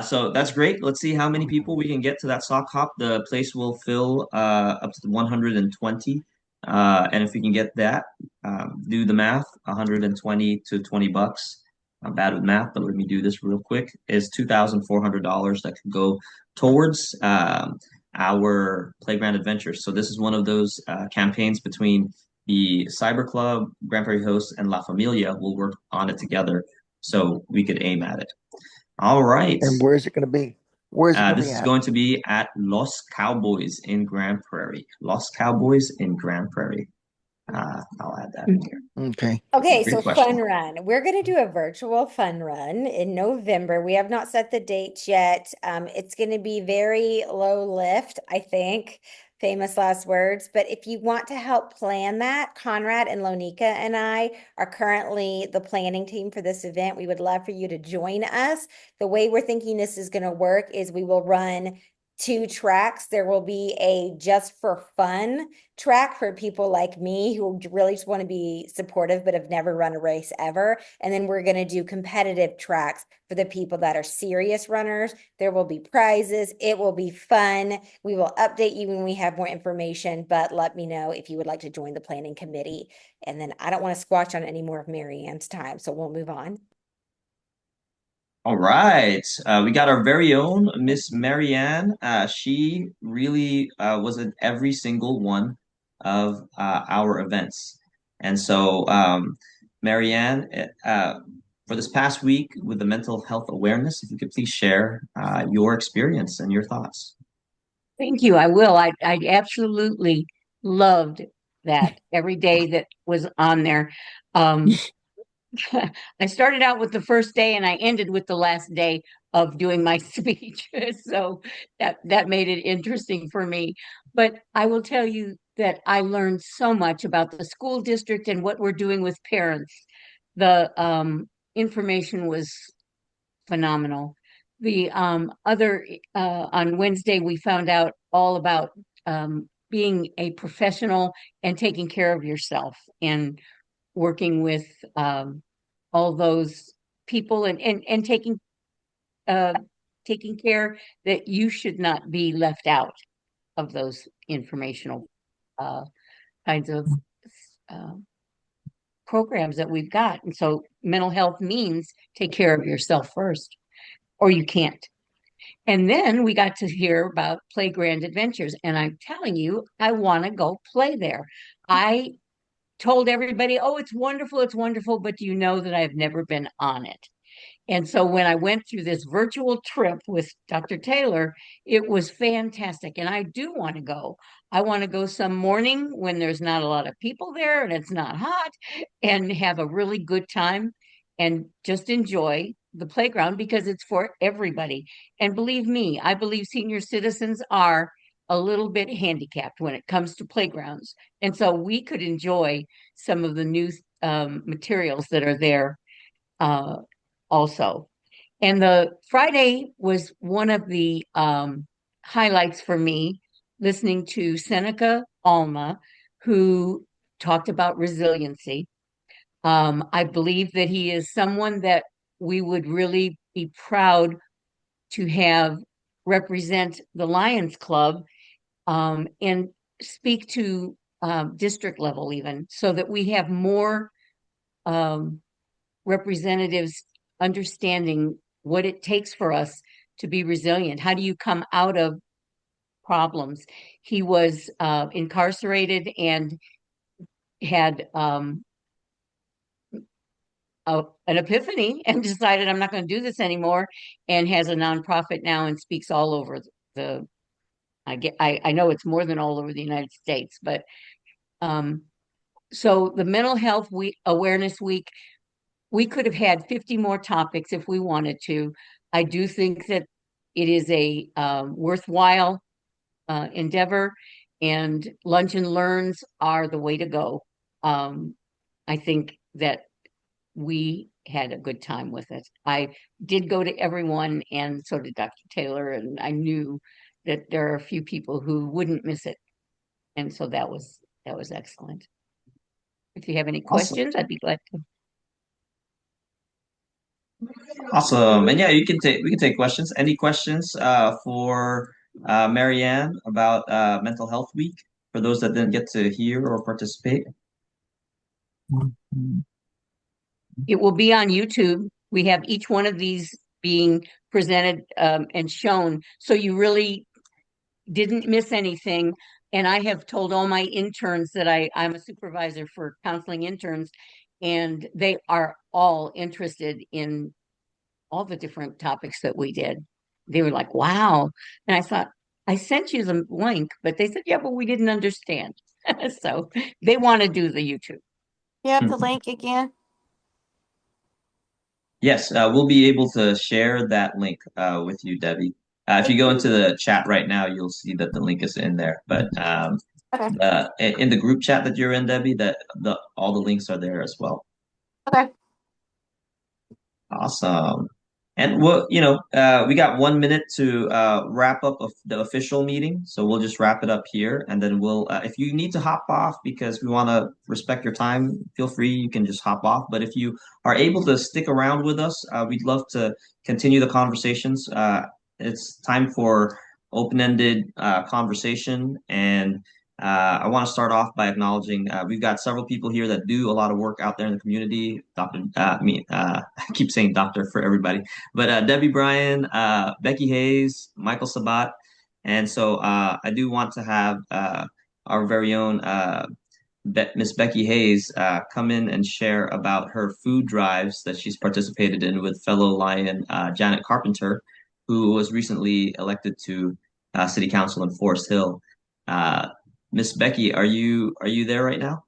So that's great. Let's see how many people we can get to that sock hop. The place will fill up to 120. And if we can get that, do the math, 120 to 20 bucks. I'm bad with math, but let me do this real quick. Is $2,400 that could go towards our playground adventures. So this is one of those campaigns between the Cyber Club, Grand Prairie Hosts, and La Familia. Will work on it together so we could aim at it. All right. And where is it going to be? Where is it going to This be is at? going to be at Los Cowboys in Grand Prairie. Los Cowboys in Grand Prairie. I'll add that in here. Okay. Okay, Great so question. fun run. We're going to do a virtual fun run in November. We have not set the dates yet. It's going to be very low lift, I think. famous last words. But if you want to help plan that, Conrad and Lonika and I are currently the planning team for this event. We would love for you to join us. The way we're thinking this is going to work is we will run 2 tracks. There will be a just for fun track for people like me who really just want to be supportive but have never run a race ever. And then we're going to do competitive tracks for the people that are serious runners. There will be prizes. It will be fun. We will update you when we have more information, but let me know if you would like to join the planning committee. And then I don't want to squash on any more of Mary Ann's time, so we'll move on. All right. We got our very own Miss Marianne. She really was at every single one of our events. And so, Marianne, for this past week with the mental health awareness, if you could please share your experience and your thoughts. Thank you. I will. I absolutely loved that every day that was on there. I started out with the first day and I ended with the last day of doing my speech. So that made it interesting for me. But I will tell you that I learned so much about the school district and what we're doing with parents. The information was phenomenal. The other on Wednesday, we found out all about being a professional and taking care of yourself and working with all those people and taking care that you should not be left out of those informational kinds of programs that we've got. And so mental health means take care of yourself first, or you can't. And then we got to hear about Playground Adventures. And I'm telling you, I want to go play there. I told everybody, oh, it's wonderful, but you know that I've never been on it. And so when I went through this virtual trip with Dr. Taylor, it was fantastic. And I do want to go. I want to go some morning when there's not a lot of people there and it's not hot and have a really good time and just enjoy the playground because it's for everybody. And believe me, I believe senior citizens are a little bit handicapped when it comes to playgrounds. And so we could enjoy some of the new materials that are there also. And the Friday was one of the highlights for me, listening to Seneca Alma, who talked about resiliency. I believe that he is someone that we would really be proud to have represent the Lions Club and speak to district level even, so that we have more representatives understanding what it takes for us to be resilient. How do you come out of problems? He was incarcerated and had an epiphany and decided, I'm not going to do this anymore, and has a nonprofit now and speaks all over I know it's more than all over the United States, but so the Mental Health Awareness Week, we could have had 50 more topics if we wanted to. I do think that it is a worthwhile endeavor, and lunch and learns are the way to go. I think that we had a good time with it. I did go to everyone, and so did Dr. Taylor, and I knew that there are a few people who wouldn't miss it. And so that was excellent. If you have any questions, I'd be glad to. Awesome. And yeah, we can take questions. Any questions for Marianne about Mental Health Week for those that didn't get to hear or participate? It will be on YouTube. We have each one of these being presented and shown, so you really didn't miss anything. And I have told all my interns that I'm a supervisor for counseling interns, and they are all interested in all the different topics that we did. They were like, wow. And I thought, I sent you the link, but they said, yeah, but we didn't understand. So they want to do the YouTube. You have the link again? Yes, we'll be able to share that link with you, Debbie. If you go into the chat right now, you'll see that the link is in there. But Okay. in the group chat that you're in, Debbie, all the links are there as well. Okay. Awesome. And we got 1 minute to wrap up the official meeting. So we'll just wrap it up here. And then if you need to hop off because we want to respect your time, feel free. You can just hop off. But if you are able to stick around with us, we'd love to continue the conversations. It's time for open-ended conversation. And I want to start off by acknowledging we've got several people here that do a lot of work out there in the community. I keep saying doctor for everybody, but Debbie Bryan, Becky Hayes, Michael Sabat, and so I do want to have our very own Miss Becky Hayes come in and share about her food drives that she's participated in with fellow Lion Janet Carpenter, who was recently elected to City Council in Forest Hill. Miss Becky, are you there right now?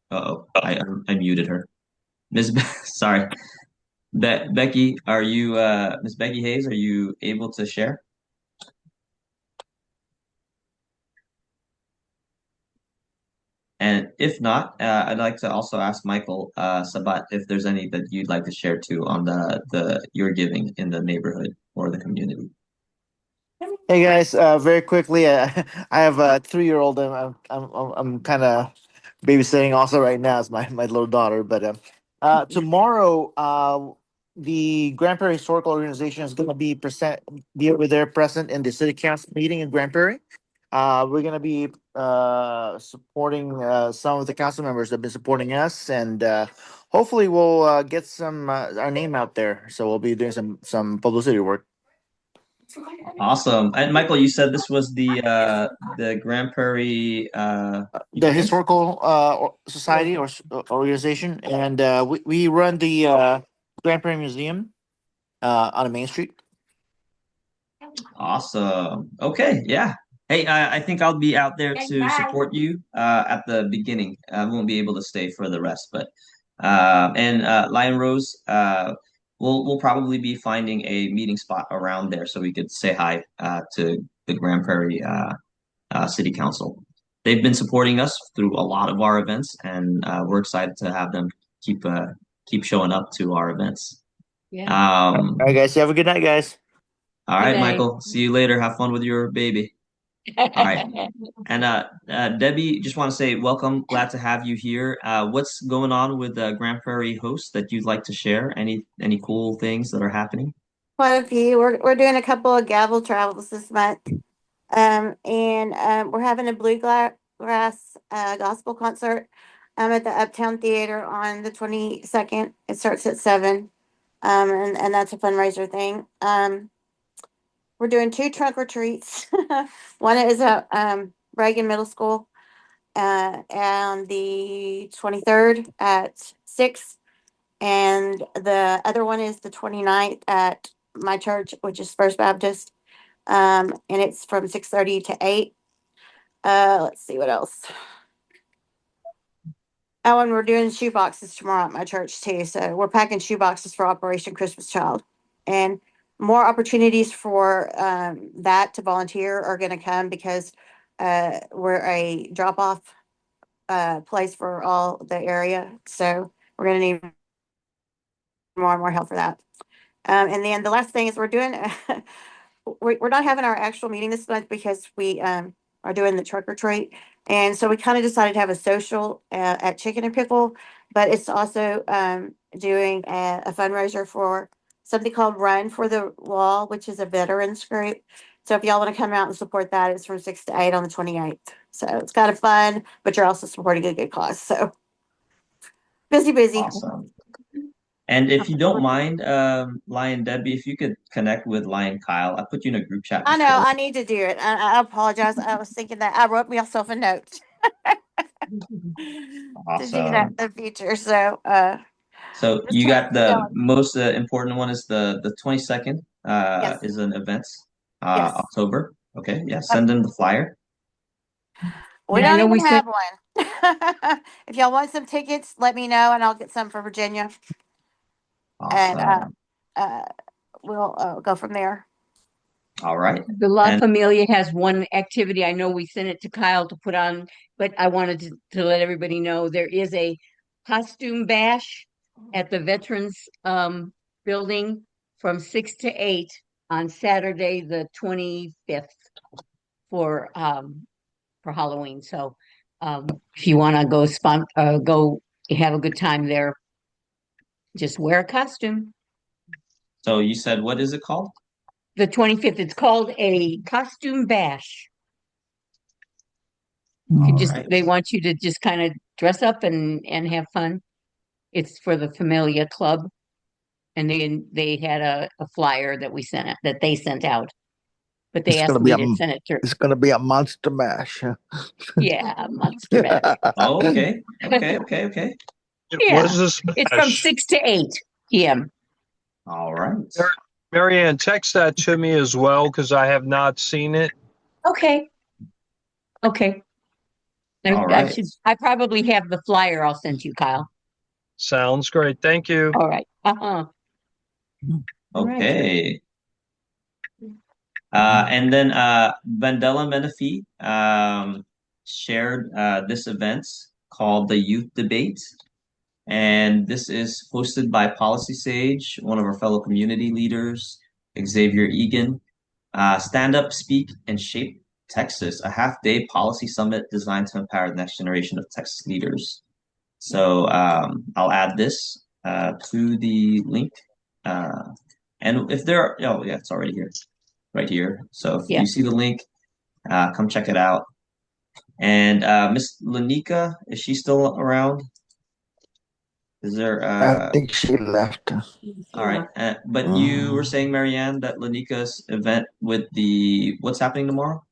Uh-oh, I muted her. Sorry. Becky, are you Miss Becky Hayes, are you able to share? And if not, I'd like to also ask Michael Sabat if there's any that you'd like to share too on your giving in the neighborhood or the community. Hey guys, very quickly, I have a 3-year-old. I'm kind of babysitting also right now. It's my little daughter. But tomorrow, the Grand Prairie Historical Organization is going to be over there present in the City Council meeting in Grand Prairie. We're going to be supporting some of the council members that have been supporting us, and hopefully we'll get some our name out there. So we'll be doing some publicity work. Awesome. And Michael, you said this was the Grand Prairie The Historical Society or organization, and we run the Grand Prairie Museum on a Main Street. Awesome. Okay, yeah. Hey, I think I'll be out there to support you at the beginning. I won't be able to stay for the rest, but Lion Rose, we'll probably be finding a meeting spot around there so we could say hi to the Grand Prairie City Council. They've been supporting us through a lot of our events, and we're excited to have them keep showing up to our events. Yeah. All right, guys. Have a good night, guys. All right, Good night. Michael. See you later. Have fun with your baby. All right. And Debbie, just want to say welcome. Glad to have you here. What's going on with Grand Prairie hosts that you'd like to share? Any cool things that are happening? Quite a few. We're doing a couple of gavel travels this month. And we're having a bluegrass gospel concert at the Uptown Theater on the 22nd. It starts at 7. And that's a fundraiser thing. We're doing 2 trunk or treats. One is at Reagan Middle School on the 23rd at 6. And the other one is the 29th at my church, which is First Baptist. And it's from 6:30 to 8. Let's see what else. Oh, and we're doing shoe boxes tomorrow at my church too. So we're packing shoe boxes for Operation Christmas Child. And more opportunities for that to volunteer are going to come because we're a drop-off place for all the area. So we're going to need more and more help for that. And then the last thing is we're doing, we're not having our actual meeting this month because we are doing the trick or treat. And so we kind of decided to have a social at Chicken and Pickle, but it's also doing a fundraiser for something called Run for the Wall, which is a veterans group. So if y'all want to come out and support that, it's from 6 to 8 on the 28th. So it's kind of fun, but you're also supporting a good cause. So busy. Awesome. And if you don't mind, Lion Debbie, if you could connect with Lion Kyle, I put you in a group chat. I know, before. I need to do it. I apologize. I was thinking that I wrote myself a note to do that in the future. So, so just you got the going. most important one is the 22nd Yes. is an event, Yes. October. Okay, yeah, send them the flyer. We Yeah, I don't know even we have one. If y'all want some tickets, let me know and I'll get some for Virginia. and Awesome. we'll go from there. All right. The La And Familia has one activity. I know we sent it to Kyle to put on, but I wanted to let everybody know there is a costume bash at the Veterans building from 6 to 8 on Saturday, the 25th for Halloween. So if you want to go have a good time there, just wear a costume. so you said, what is it called? The 25th, it's called a costume bash. You All just right. they want you to just kind of dress up and have fun. It's for the Familia Club, and they had a flyer that they sent out, but they It's asked gonna be me a to send it to. it's gonna be a monster mash. Yeah, Monster Mash. Oh, okay. Okay. Yeah, What is this it's from smash? 6 to 8 p.m. All right. Marianne, text that to me as well because I have not seen it. Okay. All right. I probably have the flyer I'll send you, Kyle. Sounds great. Thank you. All right. All right. Okay. And then Vandella Menifee shared this event called the Youth Debate. And this is hosted by Policy Sage, one of our fellow community leaders, Xavier Egan. Stand Up, Speak, and Shape Texas, a half-day policy summit designed to empower the next generation of Texas leaders. So I'll add this to the link. And if there are, oh yeah, it's already here, right here. So if Yeah. you see the link, come check it out. And Miss Lanika, is she still around? Is there? I think she left. All right. But you were saying, Marianne, that Lanika's event with what's happening tomorrow?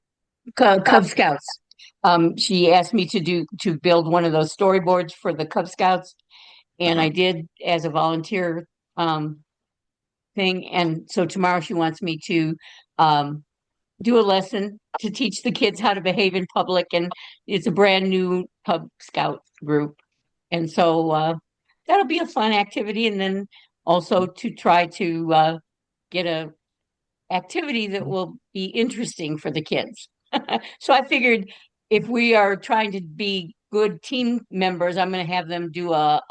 Cub Scouts. She asked me to build one of those storyboards for the Cub Scouts, and I did as a volunteer thing. And so tomorrow she wants me to do a lesson to teach the kids how to behave in public, and it's a brand new Cub Scout group, and so that'll be a fun activity. And then also to try to get a activity that will be interesting for the kids. So I figured if we are trying to be good team members, I'm going to have them do a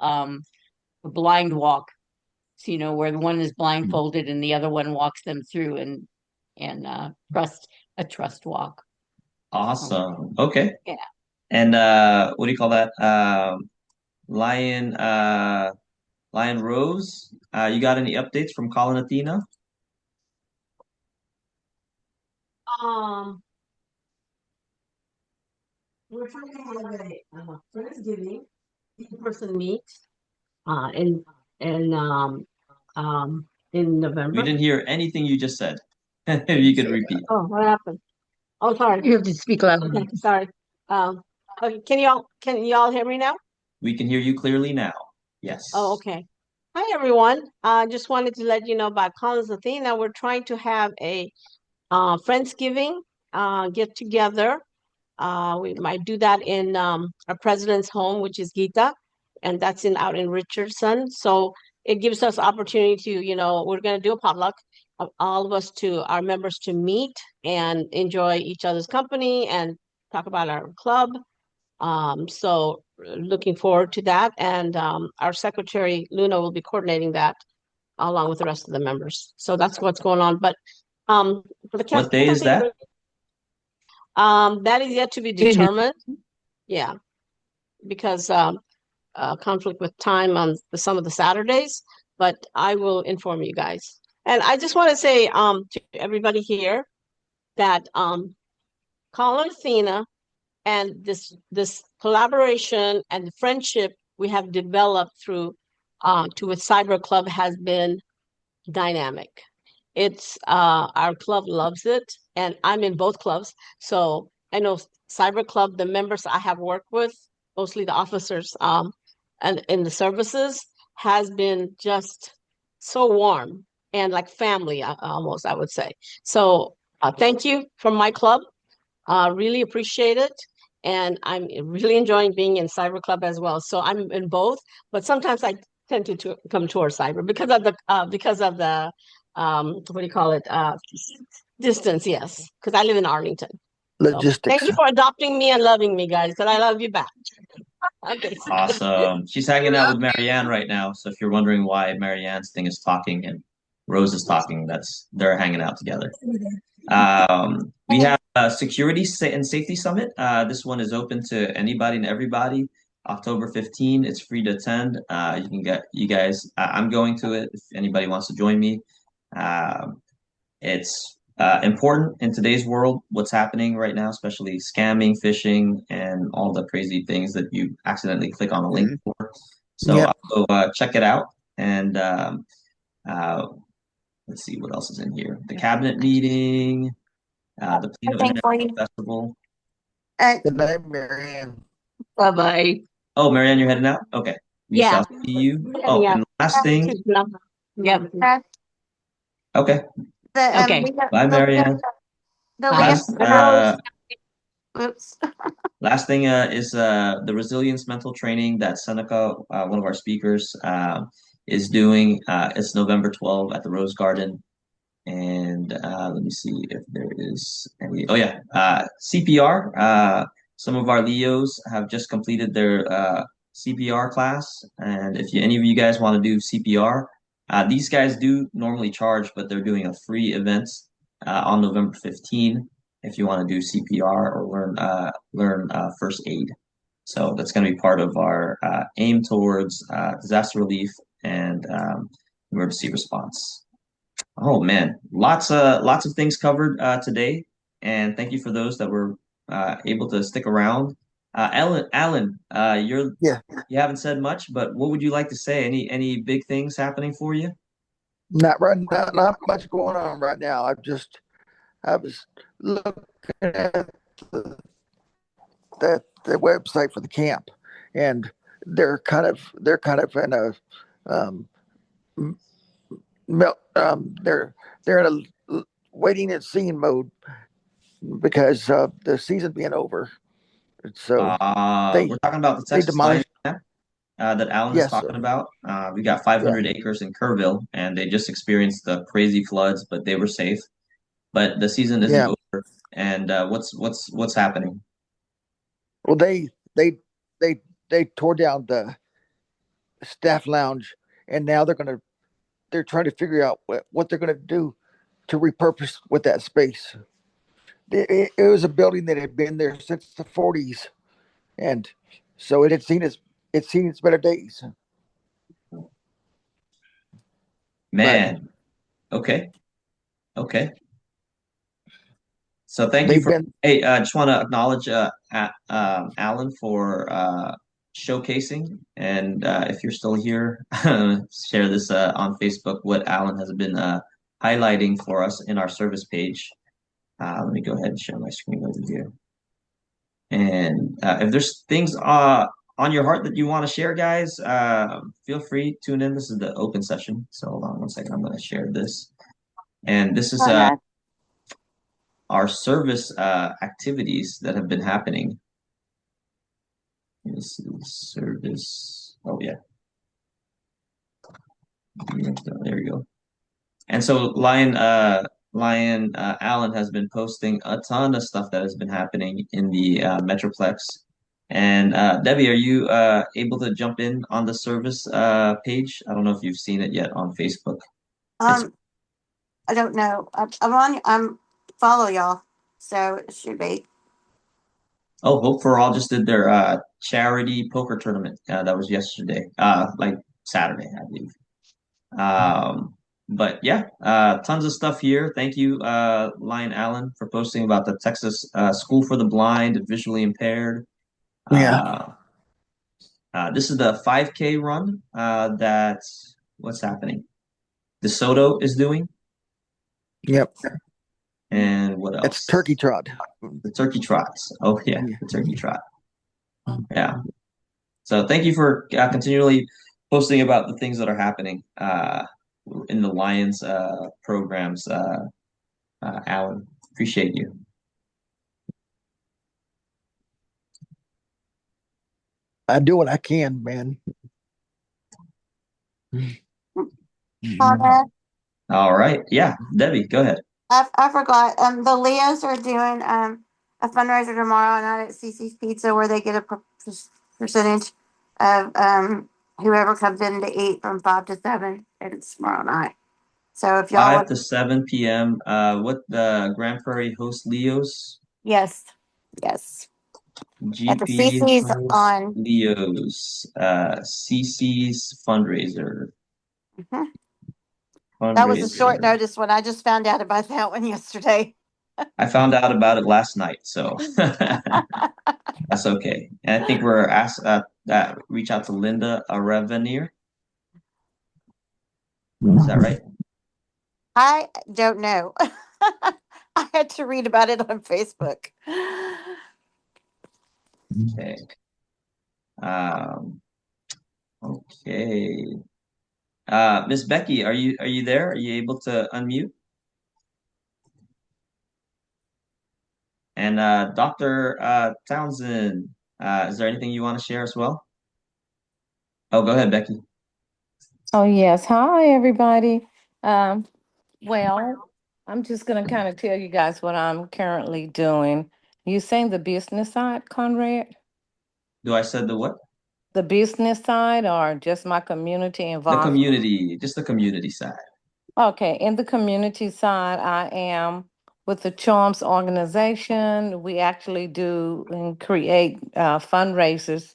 blind walk. So, where the one is blindfolded and the other one walks them through and trust walk. Awesome. Okay. Yeah. And what do you call that? Lion Rose. You got any updates from Colin Athena? We're trying to have a Thanksgiving in-person meet in We November. didn't hear anything you just said. If you could repeat. Oh, what happened? Oh, sorry. You have to speak loud. Okay, sorry. Okay, can y'all hear me now? We can hear you clearly now. Yes. Oh, okay. Hi, everyone. I just wanted to let you know about Collins Athena. We're trying to have a Friendsgiving get together. We might do that in our president's home, which is Gita, and that's out in Richardson. So it gives us opportunity to, we're going to do a potluck of all of us, our members, to meet and enjoy each other's company and talk about our club. So looking forward to that. And our secretary, Luna, will be coordinating that along with the rest of the members. So that's what's going on. But for the What day is that? That is yet to be determined. Yeah, because conflict with time on some of the Saturdays, but I will inform you guys. And I just want to say to everybody here that Colin Athena and this collaboration and the friendship we have developed through with Cyber Club has been dynamic. It's our club loves it, and I'm in both clubs. So I know Cyber Club, the members I have worked with, mostly the officers and in the services, has been just so warm and like family almost, I would say. So thank you from my club. Really appreciate it. And I'm really enjoying being in Cyber Club as well. So I'm in both, but sometimes I tend to come to our cyber because of the what do you call it, distance. Yes, because I live in Arlington. So Logistics. thank you for adopting me and loving me, guys, because I love you back. Okay. Awesome. She's hanging out with Marianne right now. So if you're wondering why Marianne's thing is talking and Rose is talking, they're hanging out together. We have a Security and Safety Summit. This one is open to anybody and everybody. October 15. It's free to attend. You guys. I'm going to it if anybody wants to join me. It's important in today's world, what's happening right now, especially scamming, phishing, and all the crazy things that you accidentally click on a link for. So Yep. I'll go check it out. And let's see what else is in here. The cabinet meeting, the Plano International Festival. Good night, Marianne. Bye-bye. Oh, Marianne, you're heading out? Okay. We Yeah. shall see you. Oh, and last thing. Yep. Okay. Okay. Bye, Marianne. Oops. Last thing is the resilience mental training that Seneca, one of our speakers, is doing. It's November 12th at the Rose Garden. And let me see if there is any. Oh, yeah. CPR. Some of our Leos have just completed their CPR class. And if any of you guys want to do CPR, these guys do normally charge, but they're doing a free event on November 15th if you want to do CPR or learn first aid. So that's going to be part of our aim towards disaster relief and emergency response. Oh man, lots of things covered today, and thank you for those that were able to stick around. Alan, you haven't said much, but what would you like to say? Any big things happening for you? Not much going on right now. I was looking at the website for the camp, and they're kind of in a they're in a waiting and seeing mode because the season being over. So we're talking about the Texas Lions camp that Alan is Yes, talking sir. about. We got 500 acres in Kerrville, and they just experienced the crazy floods, but they were safe. But the season isn't over. And what's happening? Well, they tore down the staff lounge, and now they're trying to figure out what they're gonna do to repurpose with that space. It was a building that had been there since the 40s, and so it had seen its better days. Man, okay. So thank you for. Hey, I just want to acknowledge Alan for showcasing, and if you're still here, share this on Facebook. What Alan has been highlighting for us in our service page. Let me go ahead and share my screen over here. And if there's things on your heart that you want to share, guys, feel free to tune in. This is the open session. So hold on one second. I'm going to share this. And this is our service activities that have been happening. This is service. Oh, yeah. There you go. And so Lion Allen has been posting a ton of stuff that has been happening in the Metroplex. And Debbie, are you able to jump in on the service page? I don't know if you've seen it yet on Facebook. I don't know. I'm follow y'all, so it should be. Oh, Hope for All just did their charity poker tournament. That was yesterday, like Saturday, I believe. But yeah, tons of stuff here. Thank you, Lion Allen, for posting about the Texas School for the Blind and Visually Impaired. This is the 5K run what's happening? DeSoto is doing. Yep. And what else? It's Turkey Trot. The Turkey Trots. Oh yeah, the Turkey Trot. Yeah. So thank you for continually posting about the things that are happening in the Lions programs, Alan. Appreciate you. I do what I can, man. Conrad, All right. Yeah, Debbie, go ahead. I forgot. The Leos are doing a fundraiser tomorrow night at CC's Pizza where they get a percentage of whoever comes in to eat from 5 to 7. And it's tomorrow night. So if y'all 5 want, to 7 p.m. What the Grand Prairie host Leos? yes, yes, at the GP CC's host on. Leos. CC's fundraiser. Mhm. That was a short Fundraiser. notice one. I just found out about that one yesterday. I found out about it last night, so that's okay. And I think we're asked that reach out to Linda Arevanier. Is that right? I don't know. I had to read about it on Facebook. Okay. Um, okay. Miss Becky, are you there? Are you able to unmute? And Dr. Townsend, is there anything you want to share as well? Oh, go ahead, Becky. Oh, yes. Hi, everybody. Um, well, I'm just going to kind of tell you guys what I'm currently doing. You saying the business side, Conrad? Do I said the what? The business side or just my community The involvement? community, just the community side. Okay, in the community side, I am with the Charms organization. We actually do and create fundraisers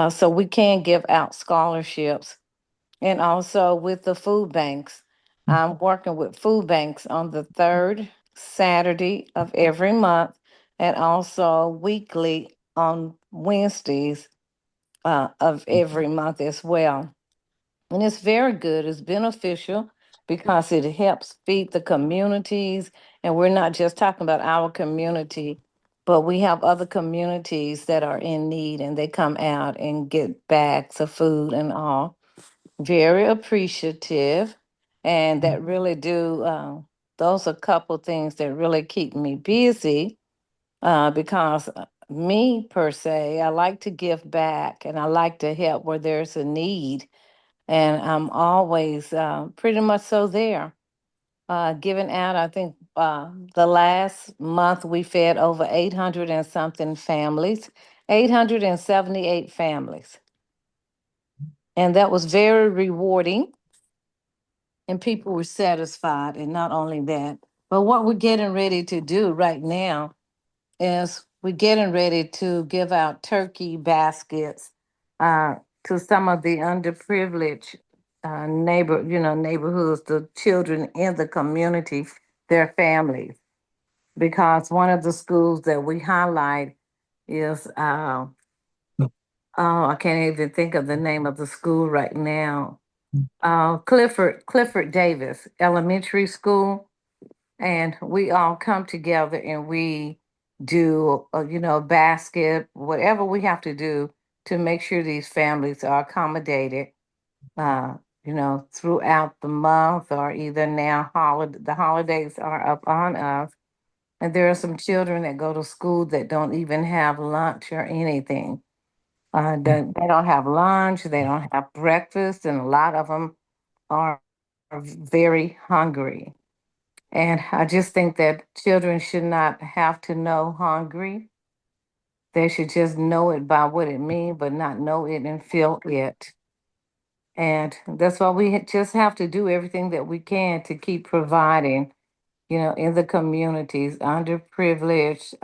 so we can give out scholarships. And also with the food banks. I'm working with food banks on the third Saturday of every month and also weekly on Wednesdays of every month as well. And it's very good, it's beneficial because it helps feed the communities. And we're not just talking about our community, but we have other communities that are in need and they come out and get bags of food and all. Very appreciative, and that really do. Those are a couple things that really keep me busy because me per se, I like to give back and I like to help where there's a need, and I'm always pretty much so there. Giving out, I think the last month we fed over 800 and something families, 878 families. And that was very rewarding and people were satisfied. And not only that, but what we're getting ready to do right now is we're getting ready to give out turkey baskets to some of the underprivileged neighborhoods, the children in the community, their families. Because one of the schools that we highlight is oh, I can't even think of the name of the school right now. Clifford Davis Elementary School, and we all come together and we do basket whatever we have to do to make sure these families are accommodated uh throughout the month or either now the holidays are up on us, and there are some children that go to school that don't even have lunch or anything. They don't have lunch, they don't have breakfast, and a lot of them are very hungry. And I just think that children should not have to know hungry. They should just know it by what it means, but not know it and feel it. And that's why we just have to do everything that we can to keep providing, in the communities, underprivileged,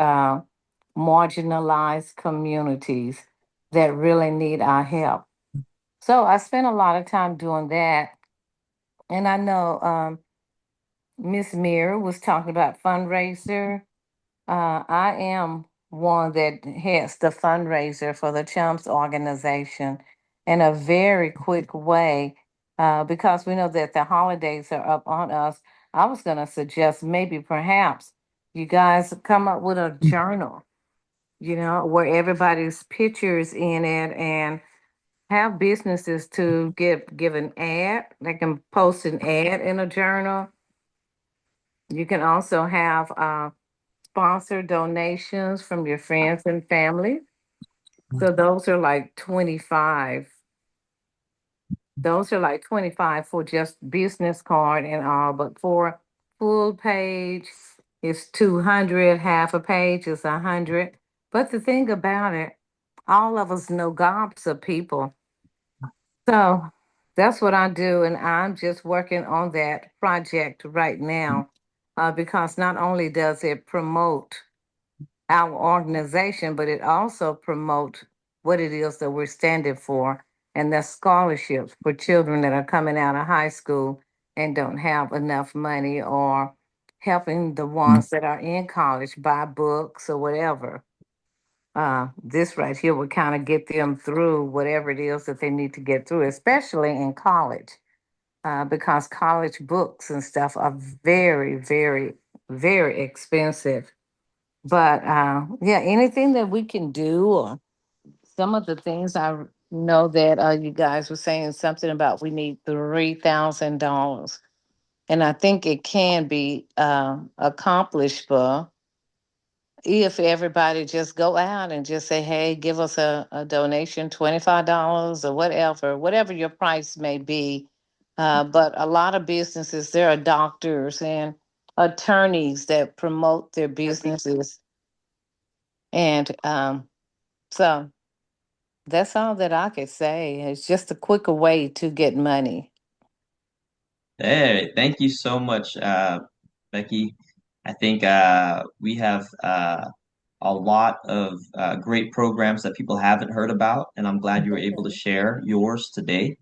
marginalized communities that really need our help. So I spent a lot of time doing that. And I know Miss Mira was talking about fundraiser. I am one that heads the fundraiser for the Chumps organization in a very quick way because we know that the holidays are up on us. I was going to suggest maybe perhaps you guys come up with a journal, where everybody's pictures in it and have businesses to give an ad. They can post an ad in a journal. You can also have sponsor donations from your friends and family. So those are like 25 Those are like 25 for just business card and all, but for full page, it's 200, half a page is 100. But the thing about it, all of us know gobs of people. So that's what I do, and I'm just working on that project right now, because not only does it promote our organization, but it also promotes what it is that we're standing for, and that's scholarships for children that are coming out of high school and don't have enough money, or helping the ones that are in college buy books or whatever. This right here would kind of get them through whatever it is that they need to get through, especially in college, because college books and stuff are very, very, very expensive. But yeah, anything that we can do, or some of the things I know that you guys were saying something about we need $3,000, and I think it can be accomplished for if everybody just go out and just say, hey, give us a donation, $25 or whatever your price may be. But a lot of businesses, there are doctors and attorneys that promote their businesses. And so that's all that I could say. It's just a quicker way to get money. Hey, thank you so much, Becky. I think we have a lot of great programs that people haven't heard about, and I'm glad you were able to share yours today.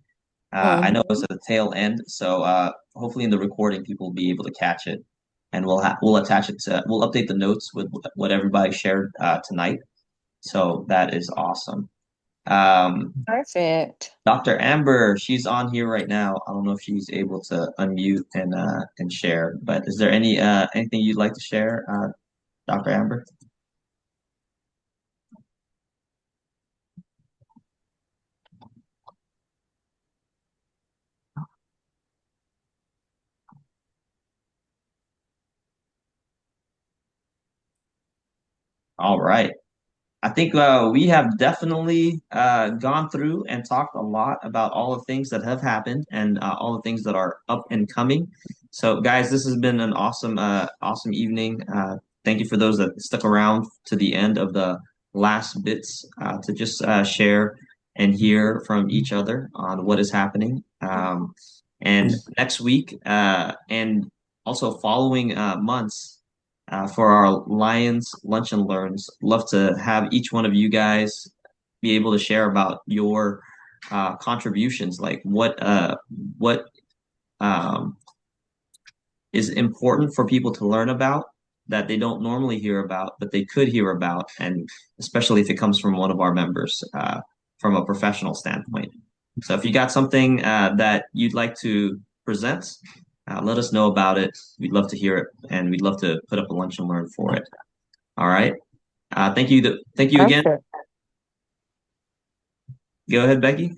I know it's at the tail end, so hopefully in the recording people will be able to catch it, and we'll attach it to we'll update the notes with what everybody shared tonight. So that is awesome. Perfect. Dr. Amber, she's on here right now. I don't know if she's able to unmute and share, but is there anything you'd like to share, Dr. Amber? All right. I think we have definitely gone through and talked a lot about all the things that have happened and all the things that are up and coming. So, guys, this has been an awesome evening. Thank you for those that stuck around to the end of the last bits to just share and hear from each other on what is happening. And next week and also following months for our Lions Lunch and Learns. Love to have each one of you guys be able to share about your contributions, like what um, is important for people to learn about that they don't normally hear about, but they could hear about, and especially if it comes from one of our members from a professional standpoint. So if you got something that you'd like to present, let us know about it. We'd love to hear it, and we'd love to put up a lunch and learn for it. All right. Thank you. Thank you again. Perfect. Go ahead, Becky.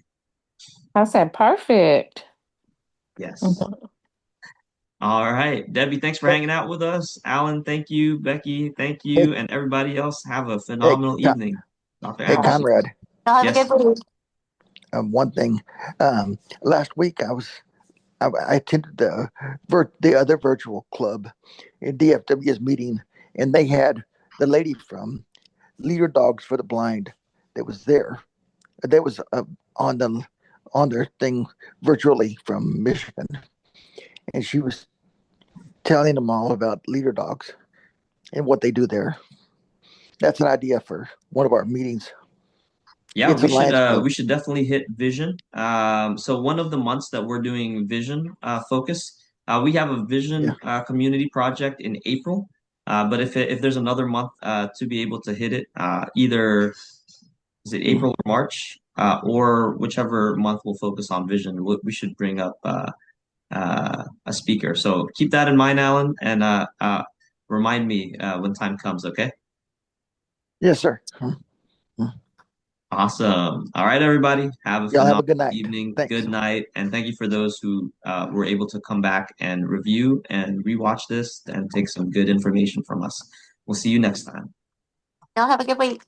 I said perfect. Yes. All right. Debbie, thanks for hanging out with us. Alan, thank you. Becky, thank you. And everybody else, have a phenomenal evening. Dr. Hey, Amber. Conrad. Y'all have a Yes. good week. One thing. Last week I attended the other virtual club in DFW's meeting, and they had the lady from Leader Dogs for the Blind that was there. That was on their thing virtually from Michigan, and she was telling them all about Leader Dogs and what they do there. That's an idea for one of our meetings. Yeah, It's a Lions Club. we should definitely hit vision. So one of the months that we're doing vision focus, we have a vision community project in April. But if there's another month to be able to hit it, either is it April or March, or whichever month we'll focus on vision, we should bring up a speaker. So keep that in mind, Alan, and remind me when time comes. Okay. Yes, sir. Awesome. All right, everybody. Have a Y'all have phenomenal a good night. evening. Thanks. Good night. And thank you for those who were able to come back and review and rewatch this and take some good information from us. We'll see you next time. Y'all have a good week.